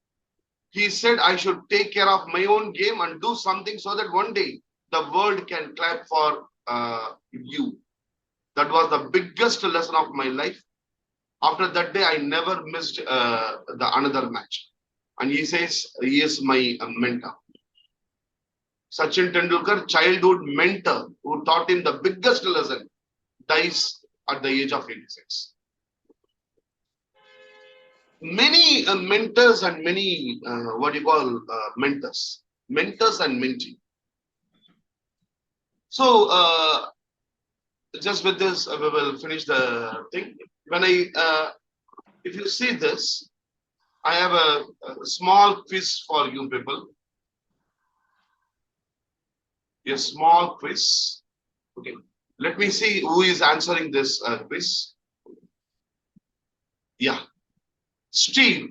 He said I should take care of my own game and do something so that one day the world can clap for you. That was the biggest lesson of my life. After that day, I never missed another match. And he says he is my mentor. Sachin Tendulkar, childhood mentor, who taught him the biggest lesson, dies at the age of 86. Many mentors and many, mentors and mentee. So, just with this, we will finish the thing. When if you see this, I have a small quiz for you people. A small quiz. Okay. Let me see who is answering this quiz. Yeah. Steve,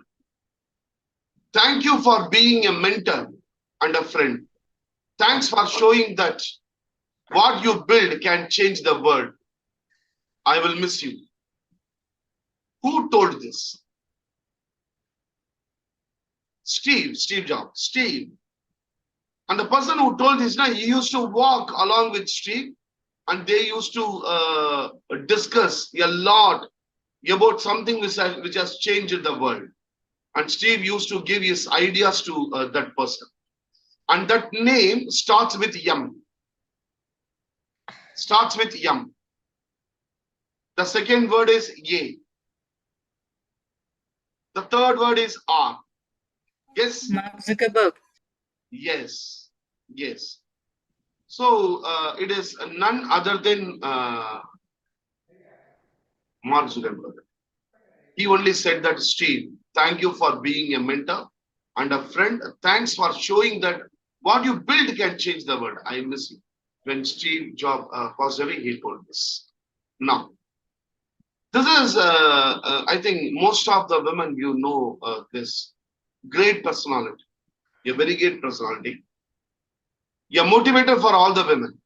thank you for being a mentor and a friend. Thanks for showing that what you build can change the world. I will miss you. Who told this? Steve Jobs. Steve. And the person who told this, he used to walk along with Steve, and they used to discuss a lot about something which has changed the world. And Steve used to give his ideas to that person. And that name starts with M. Starts with M. The second word is A. The third word is R. Yes? Mark Zuckerberg. Yes. Yes. So it is none other than Mark Zuckerberg. He only said that, Steve, thank you for being a mentor and a friend. Thanks for showing that what you build can change the world. I miss you. When Steve Jobs passed away, he told this. Now, This is, I think, most of the women, this great personality, a very great personality, a motivator for all the women.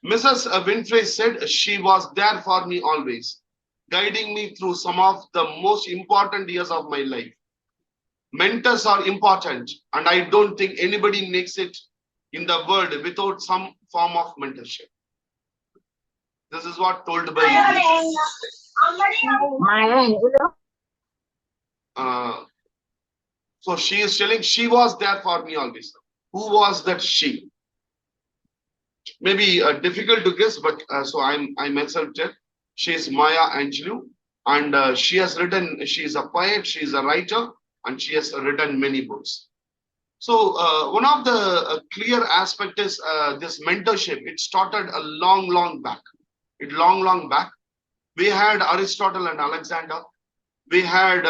Mrs. Winfrey said she was there for me always, guiding me through some of the most important years of my life. Mentors are important, and I don't think anybody makes it in the world without some form of mentorship. This is what told by so she is telling she was there for me always. Who was that she? Maybe difficult to guess, but I myself tell. She is Maya Angelou, and she has written. She is a poet. She is a writer, and she has written many books. So one of the clear aspect is this mentorship. It started a long back. Long back. We had Aristotle and Alexander. We had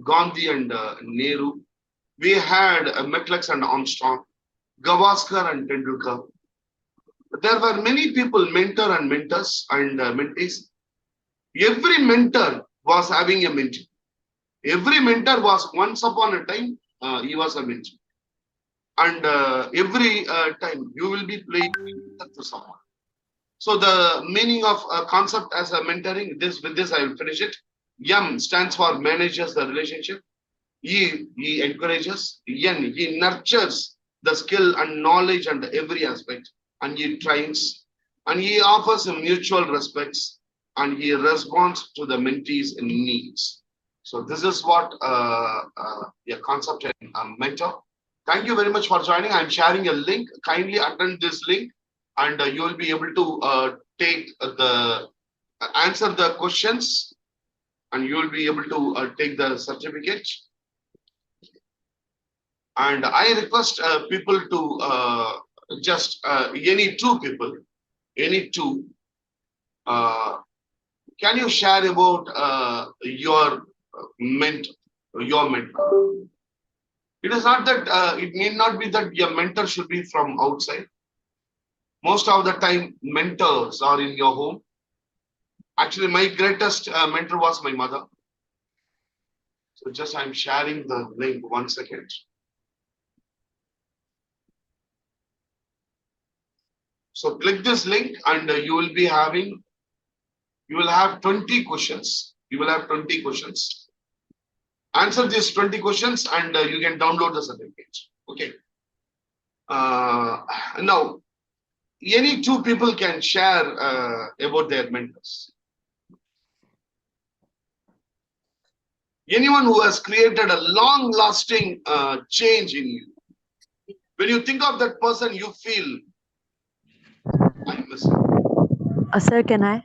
Gandhi and Nehru. We had McClellan and Armstrong, Gavaskar and Tendulkar. There were many people, mentor and mentors and mentees. Every mentor was having a mentee. Every mentor was once upon a time, he was a mentee. And every time you will be playing to someone. So the meaning of a concept as a mentoring, with this I will finish it. M stands for manages the relationship. E, he encourages. N, he nurtures the skill and knowledge and every aspect. And he trains. And he offers mutual respects. And he responds to the mentee's needs. So this is what a concept and a mentor. Thank you very much for joining. I'm sharing a link. Kindly attend this link. And you will be able to answer the questions, and you will be able to take the certificate. And I request people to any two people, can you share about your mentor? It is not that it need not be that your mentor should be from outside. Most of the time, mentors are in your home. Actually, my greatest mentor was my mother. So just I'm sharing the link 1 second. So click this link and you will have 20 questions. You will have 20 questions. Answer these 20 questions and you can download the certificate. Okay. Now, any two people can share about their mentors. Anyone who has created a long-lasting change in you. When you think of that person, you feel, I miss him. Sir, can I?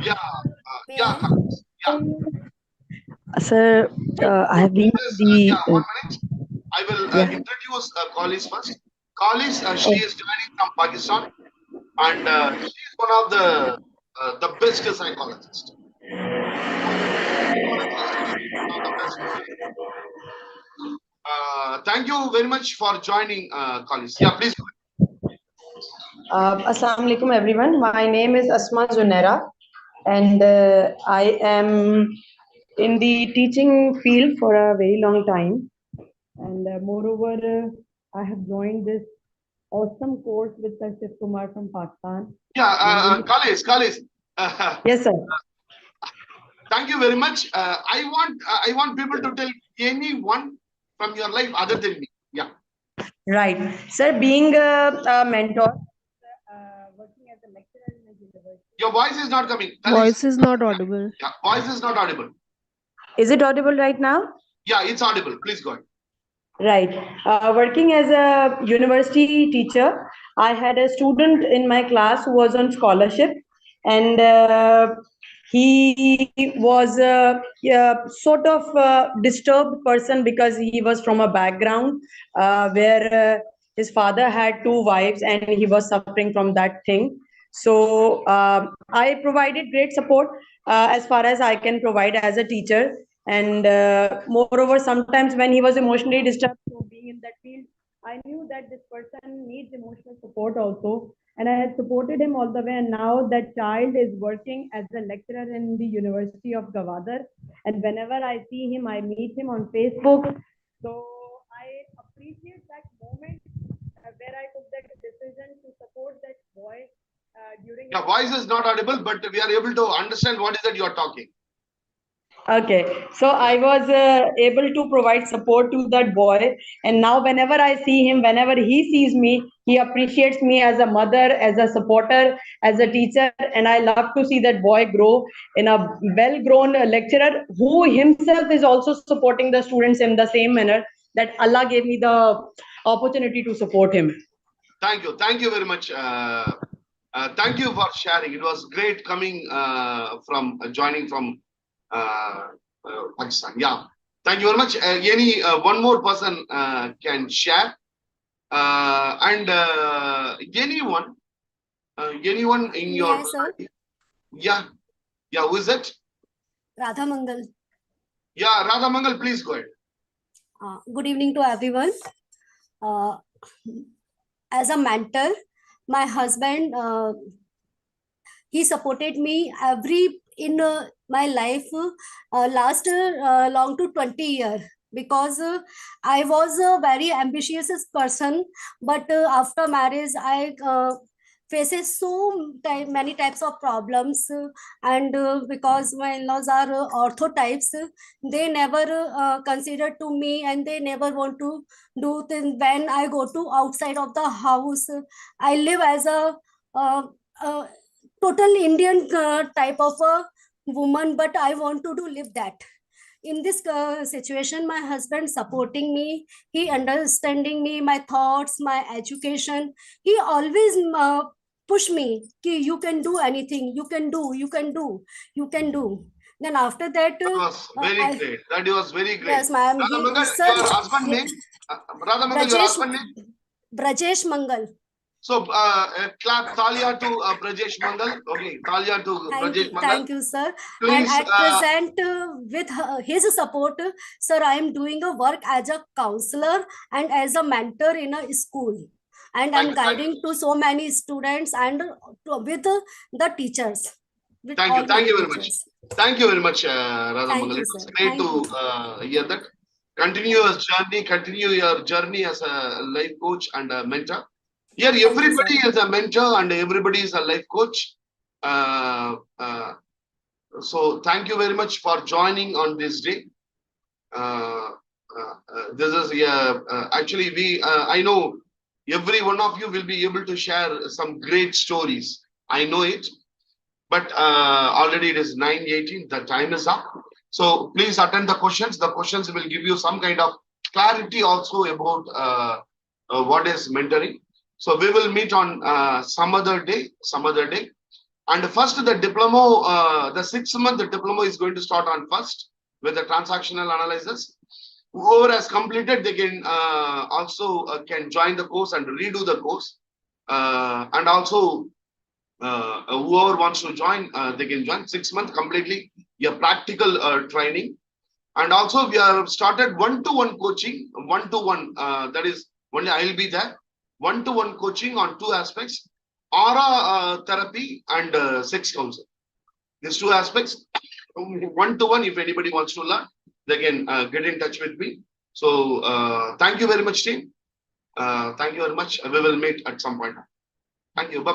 Yeah. Sir, I have been 1 minute. I will introduce Collis first. Collis, she is joining from Pakistan, and she is one of the best psychologists. Thank you very much for joining, Collis. Yeah, please go ahead. Assalamu alaikum everyone. My name is Asma Zunaira, and I am in the teaching field for a very long time. And moreover, I have joined this awesome course with Sir Shiv Kumar from Pakistan. Yeah, Collis. Yes, sir. Thank you very much. I want people to tell anyone from your life other than me. Yeah. Right. Sir, being a mentor, working as a lecturer in a university. Your voice is not coming. Voice is not audible. Yeah, voice is not audible. Is it audible right now? Yeah, it's audible. Please go ahead. Right. Working as a university teacher, I had a student in my class who was on scholarship, and he was a sort of disturbed person because he was from a background where his father had 2 wives and he was suffering from that thing. So I provided great support as far as I can provide as a teacher. And moreover, sometimes when he was emotionally disturbed, so being in that field, I knew that this person needs emotional support also. and I had supported him all the way. And now that child is working as a lecturer in the University of Gwadar. And whenever I see him, I meet him on Facebook. So I appreciate that moment where I took that decision to support that boy during. Your voice is not audible, but we are able to understand what is that you are talking. Okay, so I was able to provide support to that boy, and now whenever I see him, whenever he sees me, he appreciates me as a mother, as a supporter, as a teacher, and I love to see that boy grow in a well-grown lecturer who himself is also supporting the students in the same manner that Allah gave me the opportunity to support him. Thank you very much. Thank you for sharing. It was great coming from joining from Pakistan. Yeah, thank you very much. Any one more person can share, and anyone in your Yes, sir. yeah, who is it? Radha Mangal. Yeah, Radha Mangal, please go ahead. Good evening to everyone. As a mentor, my husband, he supported me in my life last long to 20 years, because I was a very ambitious person, but after marriage I faces many types of problems, and because my in-laws are orthotypes, they never consider to me, and they never want to do things. When I go to outside of the house, I live as a total Indian type of a woman, but I want to live that. In this situation, my husband supporting me, he understanding me, my thoughts, my education. He always push me, ki, you can do anything, you can do. Then after that, That was very great. That was very great. Yes, ma'am. Radha Mangal, Sir, your husband name? Radha Mangal, your husband name? Brajesh Mangal. So clap Talia to Brajesh Mangal. Okay, Talia to Brajesh Mangal. Thank you, sir. Please, and at present, with his support, sir, I am doing a work as a counselor and as a mentor in a school. And I'm guiding to so many students and with the teachers. Thank you very much. Thank you very much, Radha Mangal. It was great to hear that. Continue your journey as a life coach and a mentor. Here, everybody is a mentor and everybody is a life coach. So thank you very much for joining on this day. This is actually I know every one of you will be able to share some great stories. I know it, but already it is 9:18. The time is up. So please attend the questions. The questions will give you some kind of clarity also about what is mentoring. So we will meet on some other day. And first, the diploma, the 6-month diploma is going to start on first with the transactional analysis. Whoever has completed, they can also can join the course and redo the course. And also, whoever wants to join, they can join 6 months completely. Your practical training. And also, we have started one-to-one coaching. One-to-one, that is only I'll be there. One-to-one coaching on 2 aspects: aura therapy and sex counseling. These 2 aspects, one-to-one. If anybody wants to learn, they can get in touch with me. So thank you very much, team. Thank you very much. We will meet at some point. Thank you. Bye-bye.